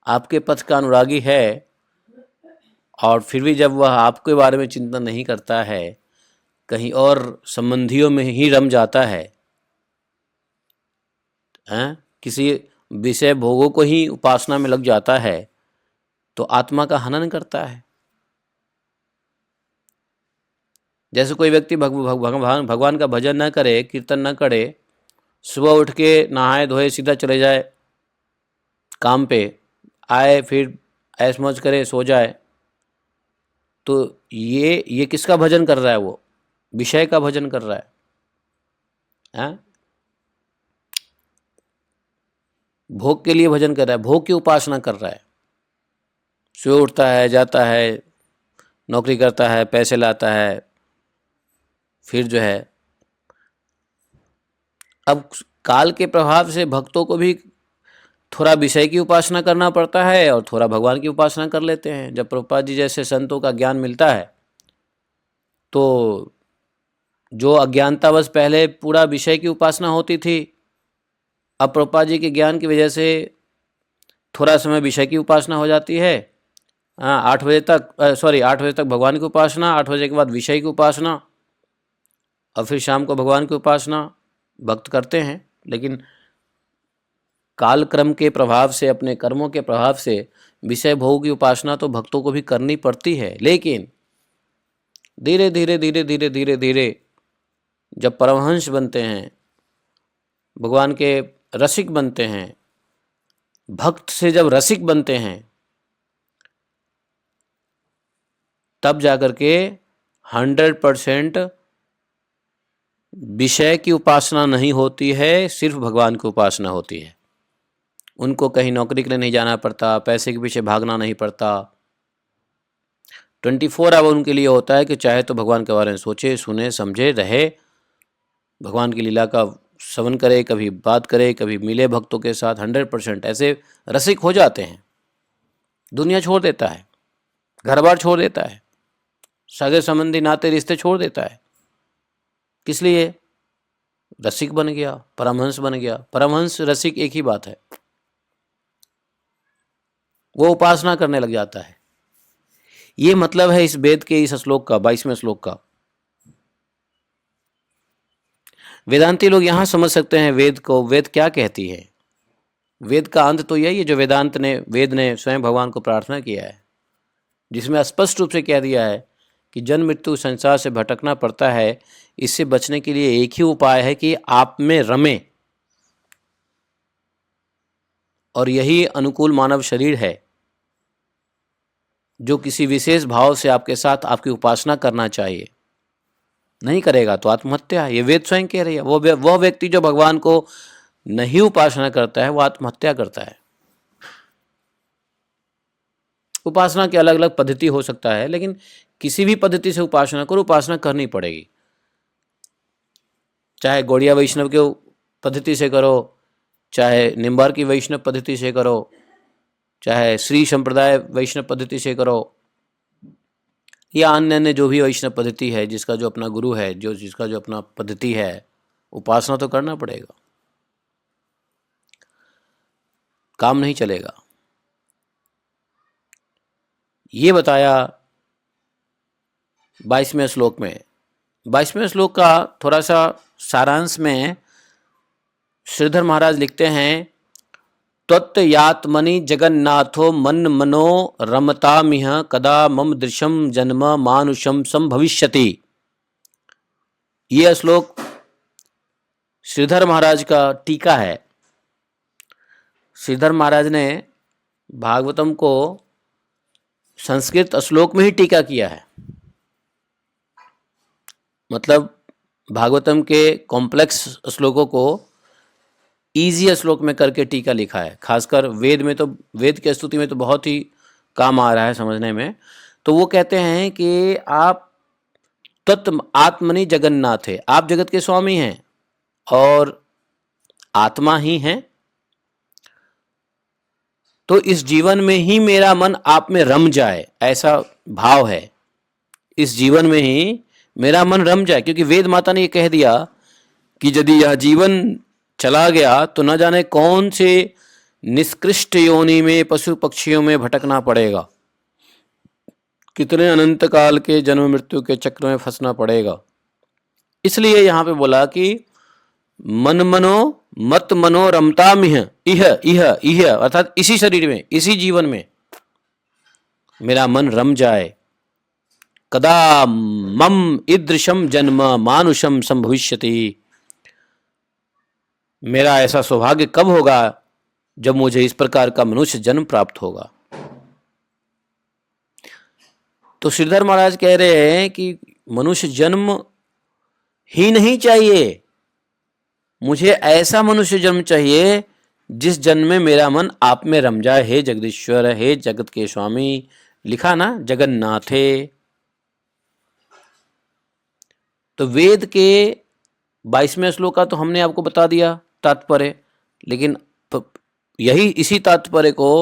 आपके पथ का अनुरागी है और फिर भी जब वह आपके बारे में चिंतन नहीं करता है, कहीं और संबंधियों में ही रम जाता है, किसी विषय भोगों को ही उपासना में लग जाता है, तो आत्मा का हनन करता है। जैसे कोई व्यक्ति भगवान का भजन न करे, कीर्तन न करे, सुबह उठ के नहाए धोए सीधा चले जाए काम पे, आए फिर ऐश मौज करे सो जाए, तो ये किसका भजन कर रहा है? वो विषय का भजन कर रहा है, भोग के लिए भजन कर रहा है, भोग की उपासना कर रहा है। सुबह उठता है, जाता है, नौकरी करता है, पैसे लाता है, फिर जो है अब काल के प्रभाव से भक्तों को भी थोड़ा विषय की उपासना करना पड़ता है और थोड़ा भगवान की उपासना कर लेते हैं। जब प्रभुपाद जी जैसे संतों का ज्ञान मिलता है तो जो अज्ञानतावश पहले पूरा विषय की उपासना होती थी, अब प्रभुपाद जी के ज्ञान की वजह से थोड़ा समय विषय की उपासना हो जाती है। 8 बजे तक भगवान की उपासना, 8 बजे के बाद विषय की उपासना, और फिर शाम को भगवान की उपासना भक्त करते हैं। लेकिन काल क्रम के प्रभाव से, अपने कर्मों के प्रभाव से विषय भोग की उपासना तो भक्तों को भी करनी पड़ती है। लेकिन धीरे धीरे जब परमहंस बनते हैं, भगवान के रसिक बनते हैं, भक्त से जब रसिक बनते हैं, तब जाकर के 100% विषय की उपासना नहीं होती है, सिर्फ भगवान की उपासना होती है। उनको कहीं नौकरी के लिए नहीं जाना पड़ता, पैसे के पीछे भागना नहीं पड़ता। 24 आवर उनके लिए होता है कि चाहे तो भगवान के बारे में सोचे, सुने, समझे, रहे, भगवान की लीला का श्रवण करे, कभी बात करे, कभी मिले भक्तों के साथ। 100% ऐसे रसिक हो जाते हैं। दुनिया छोड़ देता है, घर बार छोड़ देता है, सगे संबंधी नाते रिश्ते छोड़ देता है। किस लिए? रसिक बन गया, परमहंस बन गया। परमहंस रसिक एक ही बात है, वो उपासना करने लग जाता है। ये मतलब है इस वेद के इस श्लोक का, 22वें श्लोक का। वेदांती लोग यहां समझ सकते हैं वेद को, वेद क्या कहती है। वेद का अंत तो यही है जो वेद ने स्वयं भगवान को प्रार्थना किया है, जिसमें स्पष्ट रूप से कह दिया है कि जन्म मृत्यु संसार से भटकना पड़ता है, इससे बचने के लिए एक ही उपाय है कि आप में रमे, और यही अनुकूल मानव शरीर है जो किसी विशेष भाव से आपके साथ आपकी उपासना करना चाहिए। नहीं करेगा तो आत्महत्या है। ये वेद स्वयं कह रही है। वो व्यक्ति जो भगवान को नहीं उपासना करता है वो आत्महत्या करता है। उपासना की अलग अलग पद्धति हो सकता है, लेकिन किसी भी पद्धति से उपासना करो, उपासना करनी पड़ेगी। चाहे गौड़िया वैष्णव के पद्धति से करो, चाहे निम्बार की वैष्णव पद्धति से करो, चाहे श्री संप्रदाय वैष्णव पद्धति से करो, या अन्य जो भी वैष्णव पद्धति है, जिसका जो अपना गुरु है, जिसका जो अपना पद्धति है, उपासना तो करना पड़ेगा, काम नहीं चलेगा। ये बताया 22वें श्लोक में। 22वें श्लोक का थोड़ा सा सारांश में श्रीधर महाराज लिखते हैं, त्वत्यात्मनि जगन्नाथो मन मनो रमतामिह कदा मम दृशम जन्म मानुषम संभविष्यति। यह श्लोक श्रीधर महाराज का टीका है। श्रीधर महाराज ने भागवतम को संस्कृत श्लोक में ही टीका किया है। मतलब भागवतम के कॉम्प्लेक्स श्लोकों को इजी श्लोक में करके टीका लिखा है। खासकर वेद में तो, वेद की स्तुति में तो बहुत ही काम आ रहा है समझने में। तो वो कहते हैं कि आप तत्व आत्मनि जगन्नाथ है, आप जगत के स्वामी हैं और आत्मा ही हैं। तो इस जीवन में ही मेरा मन आप में रम जाए, ऐसा भाव है। इस जीवन में ही मेरा मन रम जाए, क्योंकि वेद माता ने ये कह दिया कि यदि यह जीवन चला गया तो न जाने कौन से निष्कृष्ट योनि में, पशु पक्षियों में भटकना पड़ेगा, कितने अनंत काल के जन्म मृत्यु के चक्र में फंसना पड़ेगा। इसलिए यहाँ पे बोला कि मन मनो मत मनो रमताम इह इह इह इह, अर्थात इसी शरीर में, इसी जीवन में मेरा मन रम जाए। कदा मम ईदृशम जन्म मानुषम संभविष्यति, मेरा ऐसा सौभाग्य कब होगा जब मुझे इस प्रकार का मनुष्य जन्म प्राप्त होगा। तो श्रीधर महाराज कह रहे हैं कि मनुष्य जन्म ही नहीं चाहिए, मुझे ऐसा मनुष्य जन्म चाहिए जिस जन्म में मेरा मन आप में रम जाए। हे जगदीश्वर, हे जगत के स्वामी, लिखा ना जगन्नाथे। तो वेद के 22वें श्लोक का तो हमने आपको बता दिया तात्पर्य, लेकिन यही इसी तात्पर्य को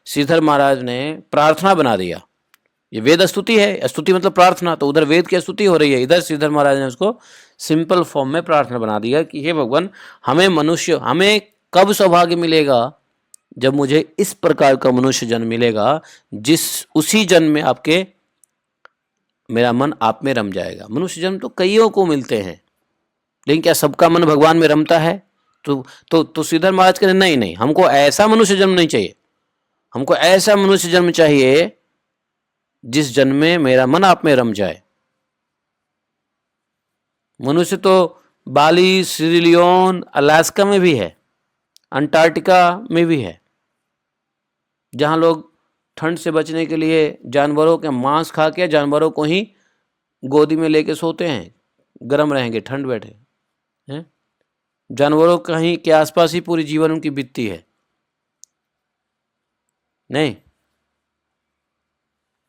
श्रीधर महाराज ने प्रार्थना बना दिया। ये वेद स्तुति है, स्तुति मतलब प्रार्थना, तो उधर वेद की स्तुति हो रही है, इधर श्रीधर महाराज ने उसको सिंपल फॉर्म में प्रार्थना बना दिया कि हे भगवान, हमें कब सौभाग्य मिलेगा जब मुझे इस प्रकार का मनुष्य जन्म मिलेगा, उसी जन्म में आपके मेरा मन आप में रम जाएगा। मनुष्य जन्म तो कईयों को मिलते हैं, लेकिन क्या सबका मन भगवान में रमता है? तो श्रीधर महाराज कहते नहीं, हमको ऐसा मनुष्य जन्म नहीं चाहिए, हमको ऐसा मनुष्य जन्म चाहिए जिस जन्म में मेरा मन आप में रम जाए। मनुष्य तो बाली, सीरिलियोन, अलास्का में भी है, अंटार्कटिका में भी है, जहां लोग ठंड से बचने के लिए जानवरों के मांस खा के जानवरों को ही गोदी में लेके सोते हैं, गर्म रहेंगे, ठंड बैठे हैं। जानवरों कहीं के आसपास ही पूरी जीवन उनकी बीतती है। नहीं,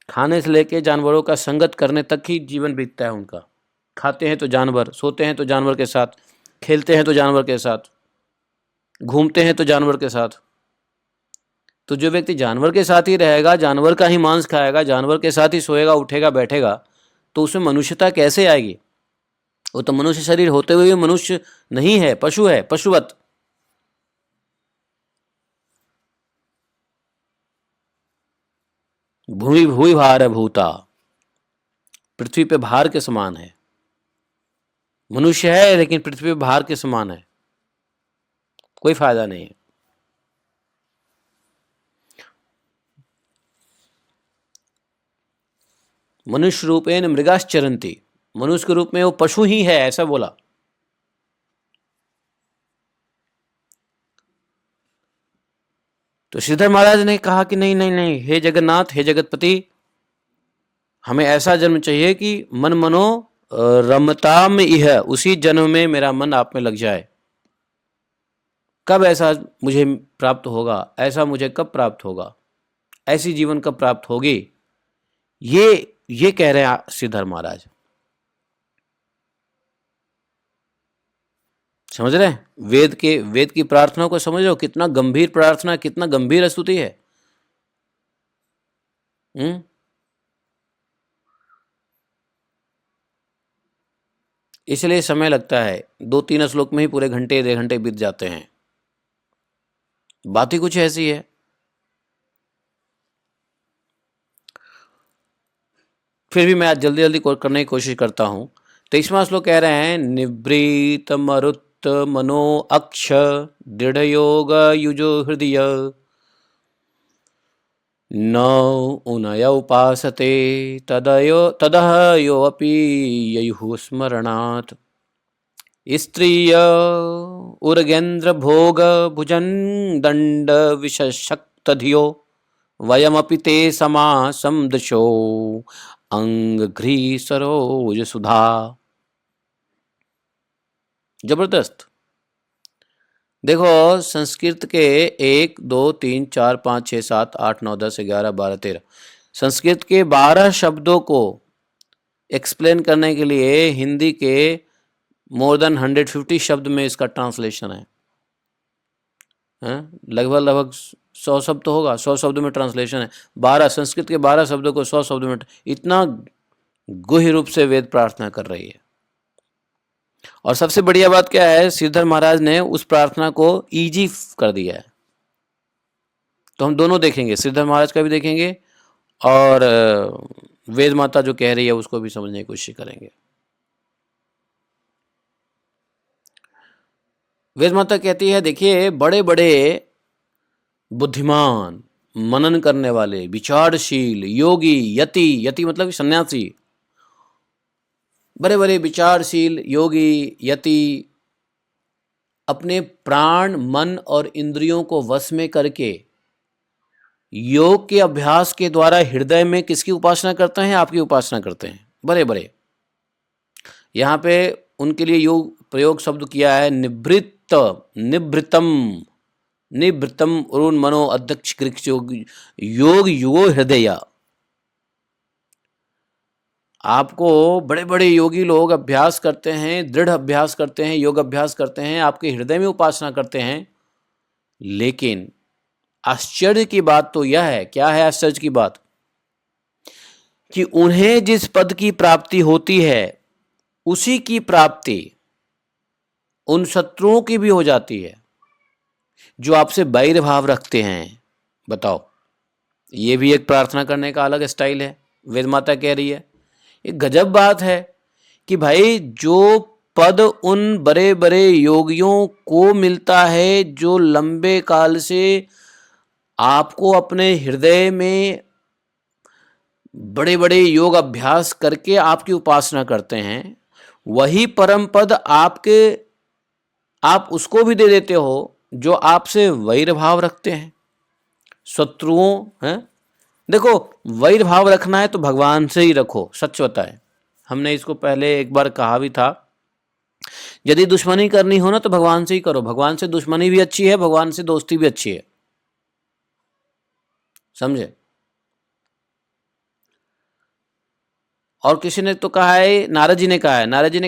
खाने से लेके जानवरों का संगत करने तक ही जीवन बीतता है उनका। खाते हैं तो जानवर, सोते हैं तो जानवर के साथ, खेलते हैं तो जानवर के साथ, घूमते हैं तो जानवर के साथ। तो जो व्यक्ति जानवर के साथ ही रहेगा, जानवर का ही मांस खाएगा, जानवर के साथ ही सोएगा, उठेगा, बैठेगा, तो उसमें मनुष्यता कैसे आएगी? वो तो मनुष्य शरीर होते हुए मनुष्य नहीं है, पशु है, पशुवत। भूमि भूमि भार भूता, पृथ्वी पे भार के समान है। मनुष्य है लेकिन पृथ्वी पे भार के समान है, कोई फायदा नहीं है। मनुष्य रूपेण मृगाश्चरन्ति, मनुष्य के रूप में वो पशु ही है, ऐसा बोला। तो श्रीधर महाराज ने कहा कि नहीं, हे जगन्नाथ, हे जगतपति, हमें ऐसा जन्म चाहिए कि मन मनो रमता में यह, उसी जन्म में मेरा मन आप में लग जाए। कब ऐसा मुझे प्राप्त होगा? ऐसा मुझे कब प्राप्त होगा? ऐसी जीवन कब प्राप्त होगी? ये कह रहे हैं श्रीधर महाराज। समझ रहे हैं? वेद की प्रार्थना को समझ लो, कितना गंभीर प्रार्थना, कितना गंभीर स्तुति है। इसलिए समय लगता है, 2-3 श्लोक में ही पूरे घंटे 1.5 घंटे बीत जाते हैं। बात ही कुछ ऐसी है। फिर भी मैं आज जल्दी जल्दी करने की कोशिश करता हूं। 23वां श्लोक कह रहे हैं, निवृत मरुत मनो अक्ष दृढ़ योग युजो हृदय न उनय उपासते तदह यो अपि ययुः स्मरणात् स्त्रिय उर्गेन्द्र भोग भुजन दंड विशक्त धियो वयमपि ते समा समदृशो अंगघ्री सरोज सुधा। जबरदस्त। देखो, संस्कृत के 1 2 3 4 5 6 7 8 9 10 11 12 13 संस्कृत के 12 शब्दों को एक्सप्लेन करने के लिए हिंदी के मोर देन 150 शब्द में इसका ट्रांसलेशन है। लगभग 100 शब्द तो होगा, 100 शब्द में ट्रांसलेशन है। 12 संस्कृत के 12 शब्दों को 100 शब्द में, इतना गुह्य रूप से वेद प्रार्थना कर रही है। और सबसे बढ़िया बात क्या है, श्रीधर महाराज ने उस प्रार्थना को इजी कर दिया है। तो हम दोनों देखेंगे, श्रीधर महाराज का भी देखेंगे और वेद माता जो कह रही है उसको भी समझने की कोशिश करेंगे। वेद माता कहती है, देखिए बड़े बड़े बुद्धिमान, मनन करने वाले, विचारशील, योगी, यति मतलब सन्यासी, बड़े बड़े विचारशील योगी यति अपने प्राण, मन और इंद्रियों को वश में करके योग के अभ्यास के द्वारा हृदय में किसकी उपासना करते हैं? आपकी उपासना करते हैं। बड़े बड़े, यहाँ पे उनके लिए योग प्रयोग शब्द किया है निवृतम अरुण मनो अध्यक्ष कृक्ष योग युगो हृदय। आपको बड़े बड़े योगी लोग अभ्यास करते हैं, दृढ़ अभ्यास करते हैं, योग अभ्यास करते हैं, आपके हृदय में उपासना करते हैं। लेकिन आश्चर्य की बात तो यह है, क्या है आश्चर्य की बात, कि उन्हें जिस पद की प्राप्ति होती है उसी की प्राप्ति उन शत्रुओं की भी हो जाती है जो आपसे बैर भाव रखते हैं। बताओ, ये भी एक प्रार्थना करने का अलग स्टाइल है। वेद माता कह रही है, एक गजब बात है कि भाई जो पद उन बड़े बड़े योगियों को मिलता है जो लंबे काल से आपको अपने हृदय में बड़े बड़े योग अभ्यास करके आपकी उपासना करते हैं, वही परम पद आप उसको भी दे देते हो जो आपसे वैर भाव रखते हैं, शत्रुओं हैं। देखो, वैर भाव रखना है तो भगवान से ही रखो, सच बताए। हमने इसको पहले एक बार कहा भी था, यदि दुश्मनी करनी हो ना तो भगवान से ही करो। भगवान से दुश्मनी भी अच्छी है, भगवान से दोस्ती भी अच्छी है, समझे। और किसी ने तो कहा है, नारद जी ने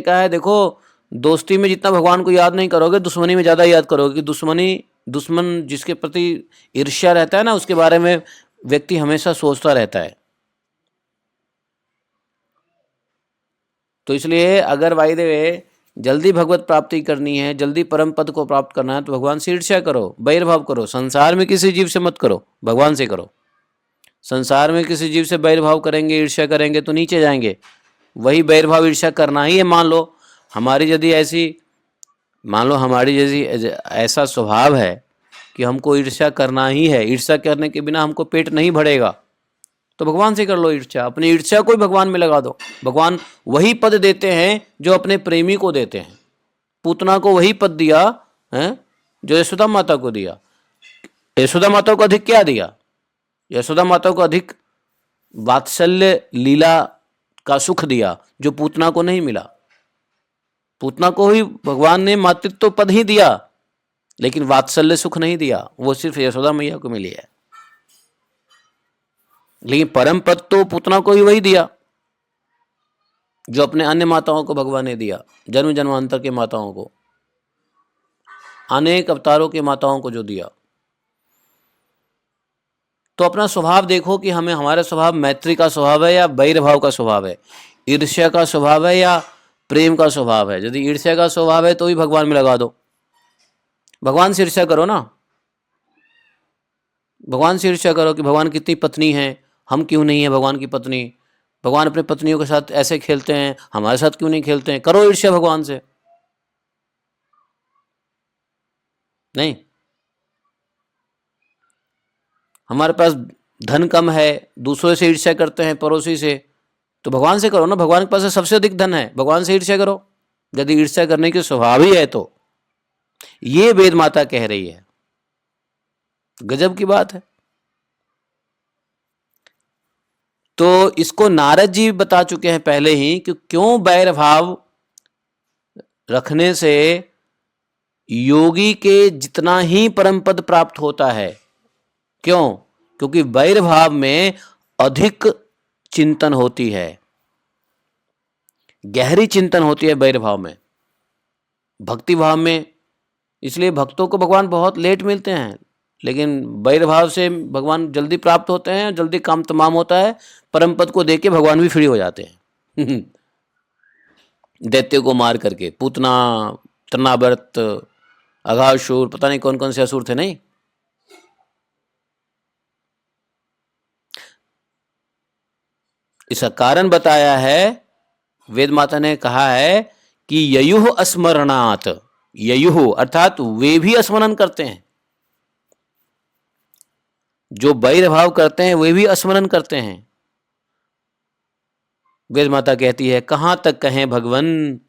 कहा है देखो, दोस्ती में जितना भगवान को याद नहीं करोगे, दुश्मनी में ज्यादा याद करोगे। दुश्मन जिसके प्रति ईर्ष्या रहता है ना, उसके बारे में व्यक्ति हमेशा सोचता रहता है। तो इसलिए अगर वाई देवे जल्दी भगवत प्राप्ति करनी है, जल्दी परम पद को प्राप्त करना है, तो भगवान से ईर्ष्या करो, बैर भाव करो। संसार में किसी जीव से मत करो, भगवान से करो। संसार में किसी जीव से बैर भाव करेंगे, ईर्ष्या करेंगे तो नीचे जाएंगे। वही बैर भाव ईर्ष्या करना ही है। मान लो हमारी जैसी ऐसा स्वभाव है कि हमको ईर्ष्या करना ही है, ईर्ष्या करने के बिना हमको पेट नहीं भरेगा, तो भगवान से कर लो ईर्ष्या। अपनी ईर्ष्या को भगवान में लगा दो। भगवान वही पद देते हैं जो अपने प्रेमी को देते हैं। पूतना को वही पद दिया है जो यशोदा माता को दिया। यशोदा माता को अधिक क्या दिया? यशोदा माता को अधिक वात्सल्य लीला का सुख दिया जो पूतना को नहीं मिला। पूतना को ही भगवान ने मातृत्व पद ही दिया, लेकिन वात्सल्य सुख नहीं दिया, वो सिर्फ यशोदा मैया को मिली है। लेकिन परम पद तो पूतना को ही वही दिया जो अपने अन्य माताओं को भगवान ने दिया, जन्म जन्मांतर के माताओं को, अनेक अवतारों के माताओं को जो दिया। तो अपना स्वभाव देखो कि हमारा स्वभाव मैत्री का स्वभाव है या बैर भाव का स्वभाव है, ईर्ष्या का स्वभाव है या प्रेम का स्वभाव है। यदि ईर्ष्या का स्वभाव है तो ही भगवान में लगा दो। भगवान से ईर्ष्या करो ना, भगवान से ईर्ष्या करो कि भगवान कितनी पत्नी है, हम क्यों नहीं है भगवान की पत्नी। भगवान अपने पत्नियों के साथ ऐसे खेलते हैं, हमारे साथ क्यों नहीं खेलते हैं। करो ईर्ष्या भगवान से। नहीं, हमारे पास धन कम है, दूसरों से ईर्ष्या करते हैं, पड़ोसी से, तो भगवान से करो ना। भगवान के पास सबसे अधिक धन है, भगवान से ईर्ष्या करो यदि ईर्ष्या करने की स्वभाव ही है तो। ये वेद माता कह रही है, गजब की बात है। तो इसको नारद जी बता चुके हैं पहले ही कि क्यों बैर भाव रखने से योगी के जितना ही परम पद प्राप्त होता है। क्यों? क्योंकि बैर भाव में अधिक चिंतन होती है, गहरी चिंतन होती है वैर भाव में, भक्ति भाव में। इसलिए भक्तों को भगवान बहुत लेट मिलते हैं, लेकिन वैर भाव से भगवान जल्दी प्राप्त होते हैं, जल्दी काम तमाम होता है। परम पद को देख के भगवान भी फ्री हो जाते हैं दैत्य को मार करके, पूतना, तृणावर्त, अघासुर, पता नहीं कौन कौन से असुर थे। नहीं, इसका कारण बताया है, वेद माता ने कहा है कि ययुः अस्मरणात्, ययुः अर्थात वे भी स्मरण करते हैं, जो वैर भाव करते हैं वे भी स्मरण करते हैं। वेद माता कहती है, कहां तक कहें भगवन,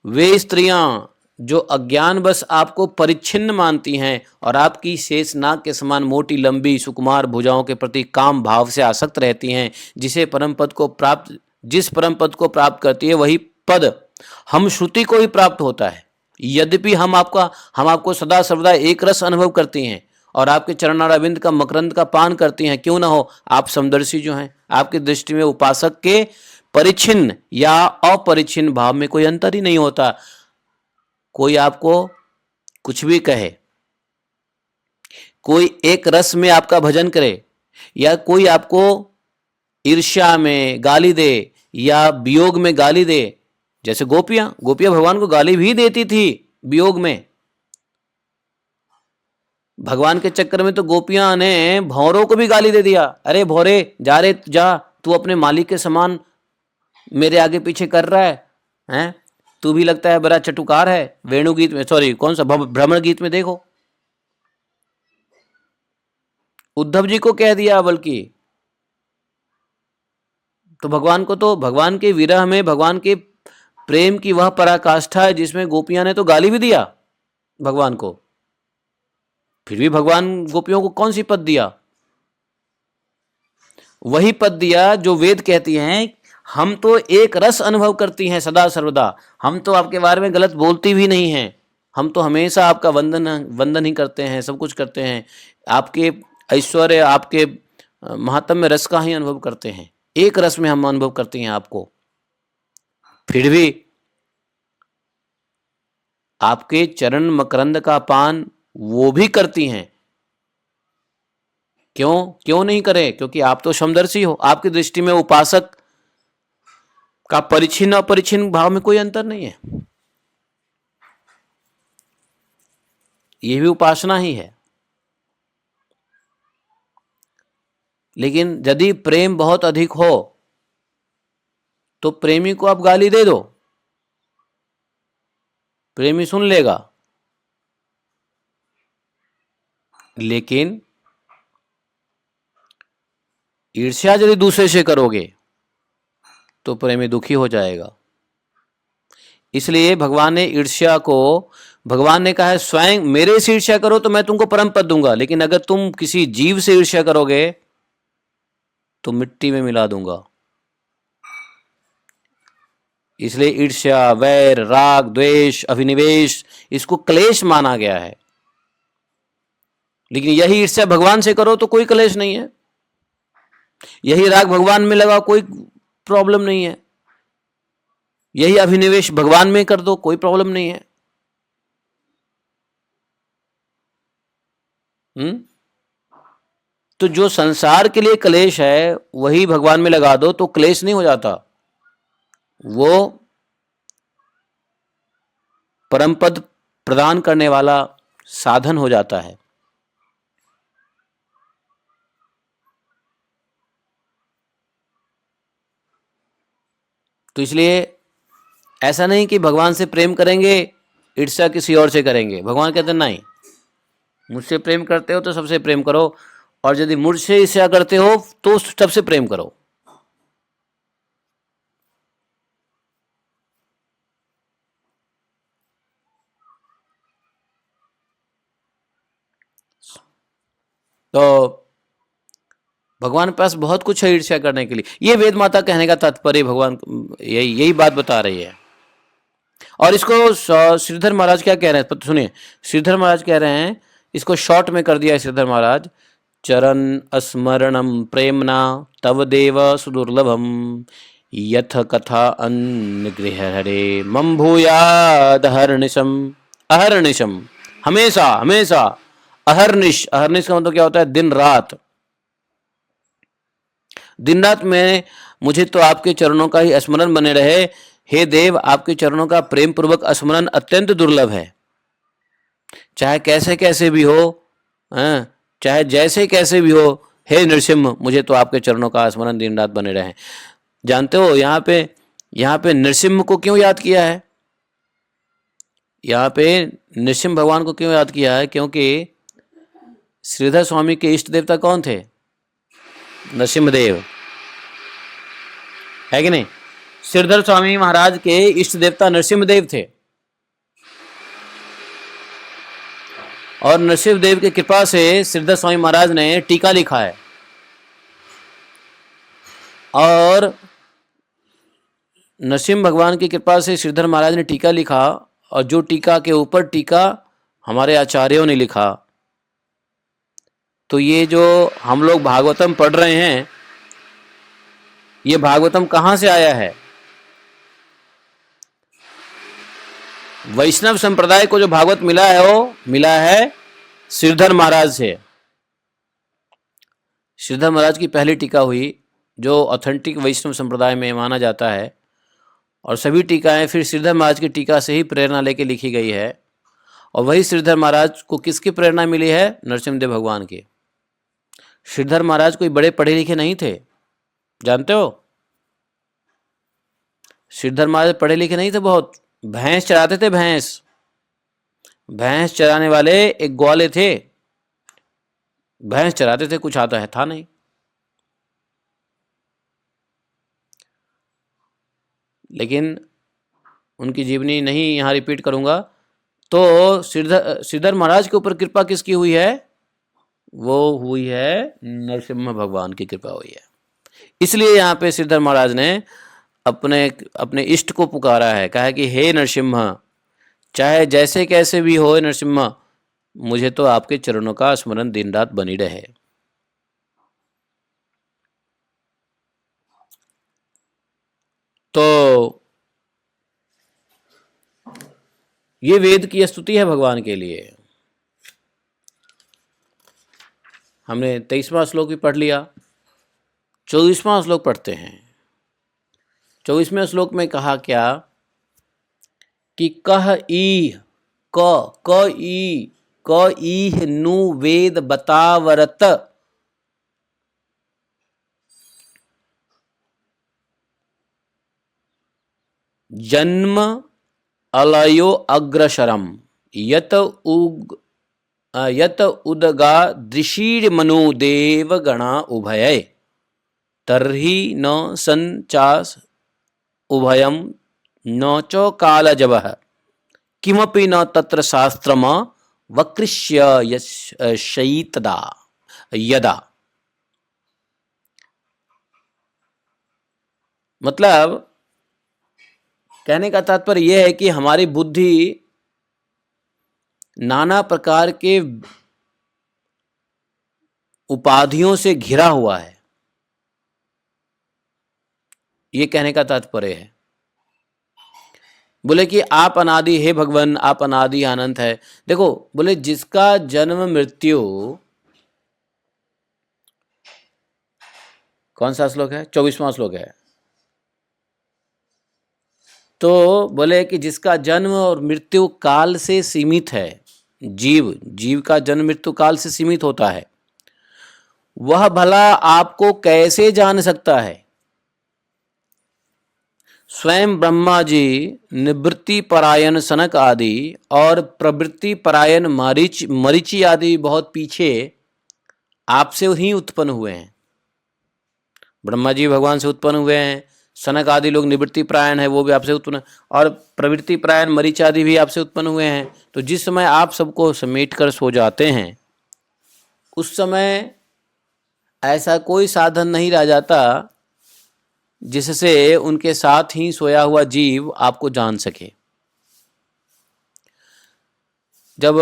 वे स्त्रियां जो अज्ञान बस आपको परिच्छिन्न मानती हैं और आपकी शेष नाग के समान मोटी लंबी सुकुमार भुजाओं के प्रति काम भाव से आसक्त रहती हैं, जिस परम पद को प्राप्त करती है वही पद हम श्रुति को ही प्राप्त होता है। यद्यपि हम आपको सदा सर्वदा एक रस अनुभव करती हैं और आपके चरणारविंद का मकरंद का पान करती हैं, क्यों ना हो। आप समदर्शी जो हैं, आपकी दृष्टि में उपासक के परिच्छिन्न या अपरिच्छिन्न भाव में कोई अंतर ही नहीं होता। कोई आपको कुछ भी कहे, कोई एक रस में आपका भजन करे, या कोई आपको ईर्ष्या में गाली दे या वियोग में गाली दे, जैसे गोपियां भगवान को गाली भी देती थी वियोग में। भगवान के चक्कर में तो गोपियां ने भौरों को भी गाली दे दिया, अरे भौरे जा रे जा, तू अपने मालिक के समान मेरे आगे पीछे कर रहा है, तू भी लगता है बड़ा चटुकार है। वेणु गीत में, सॉरी कौन सा, भ्रमण गीत में देखो, उद्धव जी को कह दिया। बल्कि तो भगवान के विरह में, भगवान के प्रेम की वह पराकाष्ठा है जिसमें गोपियां ने तो गाली भी दिया भगवान को, फिर भी भगवान गोपियों को कौन सी पद दिया? वही पद दिया जो वेद कहती हैं, हम तो एक रस अनुभव करती हैं सदा सर्वदा, हम तो आपके बारे में गलत बोलती भी नहीं हैं, हम तो हमेशा आपका वंदन ही करते हैं, सब कुछ करते हैं, आपके ऐश्वर्य, आपके महात्म्य रस का ही अनुभव करते हैं, एक रस में हम अनुभव करते हैं आपको। फिर भी आपके चरण मकरंद का पान वो भी करती हैं। क्यों नहीं करें? क्योंकि आप तो समदर्शी हो, आपकी दृष्टि में उपासक का परिच्छिन्न अपरिच्छिन्न भाव में कोई अंतर नहीं है, यह भी उपासना ही है। लेकिन यदि प्रेम बहुत अधिक हो तो प्रेमी को आप गाली दे दो, प्रेमी सुन लेगा। लेकिन ईर्ष्या यदि दूसरे से करोगे तो प्रेमी दुखी हो जाएगा। इसलिए भगवान ने कहा है, स्वयं मेरे से ईर्ष्या करो तो मैं तुमको परम पद दूंगा, लेकिन अगर तुम किसी जीव से ईर्ष्या करोगे तो मिट्टी में मिला दूंगा। इसलिए ईर्ष्या, वैर, राग, द्वेष, अभिनिवेश, इसको क्लेश माना गया है। लेकिन यही ईर्ष्या भगवान से करो तो कोई क्लेश नहीं है, यही राग भगवान में लगा कोई प्रॉब्लम नहीं है, यही अभिनिवेश भगवान में कर दो कोई प्रॉब्लम नहीं है। तो जो संसार के लिए क्लेश है वही भगवान में लगा दो तो क्लेश नहीं हो जाता, वो परम पद प्रदान करने वाला साधन हो जाता है। तो इसलिए ऐसा नहीं कि भगवान से प्रेम करेंगे ईर्ष्या किसी और से करेंगे। भगवान कहते हैं नहीं, मुझसे प्रेम करते हो तो सबसे प्रेम करो, और यदि मुझसे ईर्ष्या करते हो तो सबसे प्रेम करो। तो भगवान के पास बहुत कुछ है ईर्ष्या करने के लिए। ये वेद माता कहने का तात्पर्य भगवान यही बात बता रही है। और इसको श्रीधर महाराज क्या कह रहे हैं सुनिए। श्रीधर महाराज कह रहे हैं, इसको शॉर्ट में कर दिया है श्रीधर महाराज, चरण स्मरणं प्रेमना तव देव सुदुर्लभम यथ कथा अन्नगृह हरे मम भूयाद अहर्निशम। अहर्निशम हमेशा हमेशा, अहर्निश, अहर्निश का मतलब क्या होता है? दिन रात। दिन रात में मुझे तो आपके चरणों का ही स्मरण बने रहे। हे देव, आपके चरणों का प्रेम पूर्वक स्मरण अत्यंत दुर्लभ है। चाहे कैसे कैसे भी हो, चाहे जैसे कैसे भी हो, हे नृसिंह, मुझे तो आपके चरणों का स्मरण दिन रात बने रहे। जानते हो यहाँ पे नृसिंह को क्यों याद किया है? यहाँ पे नृसिंह भगवान को क्यों याद किया है? क्योंकि श्रीधर स्वामी के इष्ट देवता कौन थे? नरसिम्हदेव, है कि नहीं? श्रीधर स्वामी महाराज के इष्ट देवता नरसिम्हदेव थे, और नरसिम्हदेव की कृपा से श्रीधर स्वामी महाराज ने टीका लिखा है। और नरसिम्ह भगवान की कृपा से श्रीधर महाराज ने टीका लिखा, और जो टीका के ऊपर टीका हमारे आचार्यों ने लिखा। तो ये जो हम लोग भागवतम पढ़ रहे हैं, ये भागवतम कहाँ से आया है? वैष्णव संप्रदाय को जो भागवत मिला है वो मिला है श्रीधर महाराज से। श्रीधर महाराज की पहली टीका हुई, जो ऑथेंटिक वैष्णव संप्रदाय में माना जाता है। और सभी टीकाएं फिर श्रीधर महाराज की टीका से ही प्रेरणा लेके लिखी गई है। और वही श्रीधर महाराज को किसकी प्रेरणा मिली है? नरसिम्हदेव भगवान की। श्रीधर महाराज कोई बड़े पढ़े लिखे नहीं थे, जानते हो? श्रीधर महाराज पढ़े लिखे नहीं थे बहुत। भैंस चराते थे, भैंस चराने वाले एक ग्वाले थे, भैंस चराते थे, कुछ आता है था नहीं। लेकिन उनकी जीवनी नहीं यहाँ रिपीट करूंगा। तो श्रीधर महाराज के ऊपर कृपा किसकी हुई है? वो हुई है नरसिम्हा भगवान की कृपा हुई है। इसलिए यहाँ पे श्रीधर महाराज ने अपने इष्ट को पुकारा है, कहा कि हे नरसिम्हा, चाहे जैसे कैसे भी हो नरसिम्हा, मुझे तो आपके चरणों का स्मरण दिन रात बनी रहे। तो ये वेद की स्तुति है भगवान के लिए। हमने 23वां श्लोक भी पढ़ लिया, 24वां श्लोक पढ़ते हैं। 24वें श्लोक में कहा क्या कि क ईह नु वेद बतावरत जन्म अलयो अग्रशरम यत उदगा दृशीर मनो देव गणा उभय तर्हि न संचास उभयम न च कालजवः किमपि न तत्र शास्त्रम वक्रिष्य शयितदा यदा। मतलब कहने का तात्पर्य यह है कि हमारी बुद्धि नाना प्रकार के उपाधियों से घिरा हुआ है, ये कहने का तात्पर्य है। बोले कि आप अनादि, हे भगवान आप अनादि अनंत है। देखो, बोले जिसका जन्म मृत्यु, कौन सा श्लोक है? 24वां श्लोक है। तो बोले कि जिसका जन्म और मृत्यु काल से सीमित है, जीव का जन्म मृत्यु काल से सीमित होता है, वह भला आपको कैसे जान सकता है? स्वयं ब्रह्मा जी निवृत्ति परायण सनक आदि और प्रवृत्ति परायण मरीचि आदि बहुत पीछे आपसे ही उत्पन्न हुए हैं। ब्रह्मा जी भगवान से उत्पन्न हुए हैं, सनक आदि लोग निवृत्ति परायण है, वो भी आपसे उत्पन्न, और प्रवृत्ति परायण मरीचि आदि भी आपसे उत्पन्न हुए हैं। तो जिस समय आप सबको समेट कर सो जाते हैं, उस समय ऐसा कोई साधन नहीं रह जाता जिससे उनके साथ ही सोया हुआ जीव आपको जान सके। जब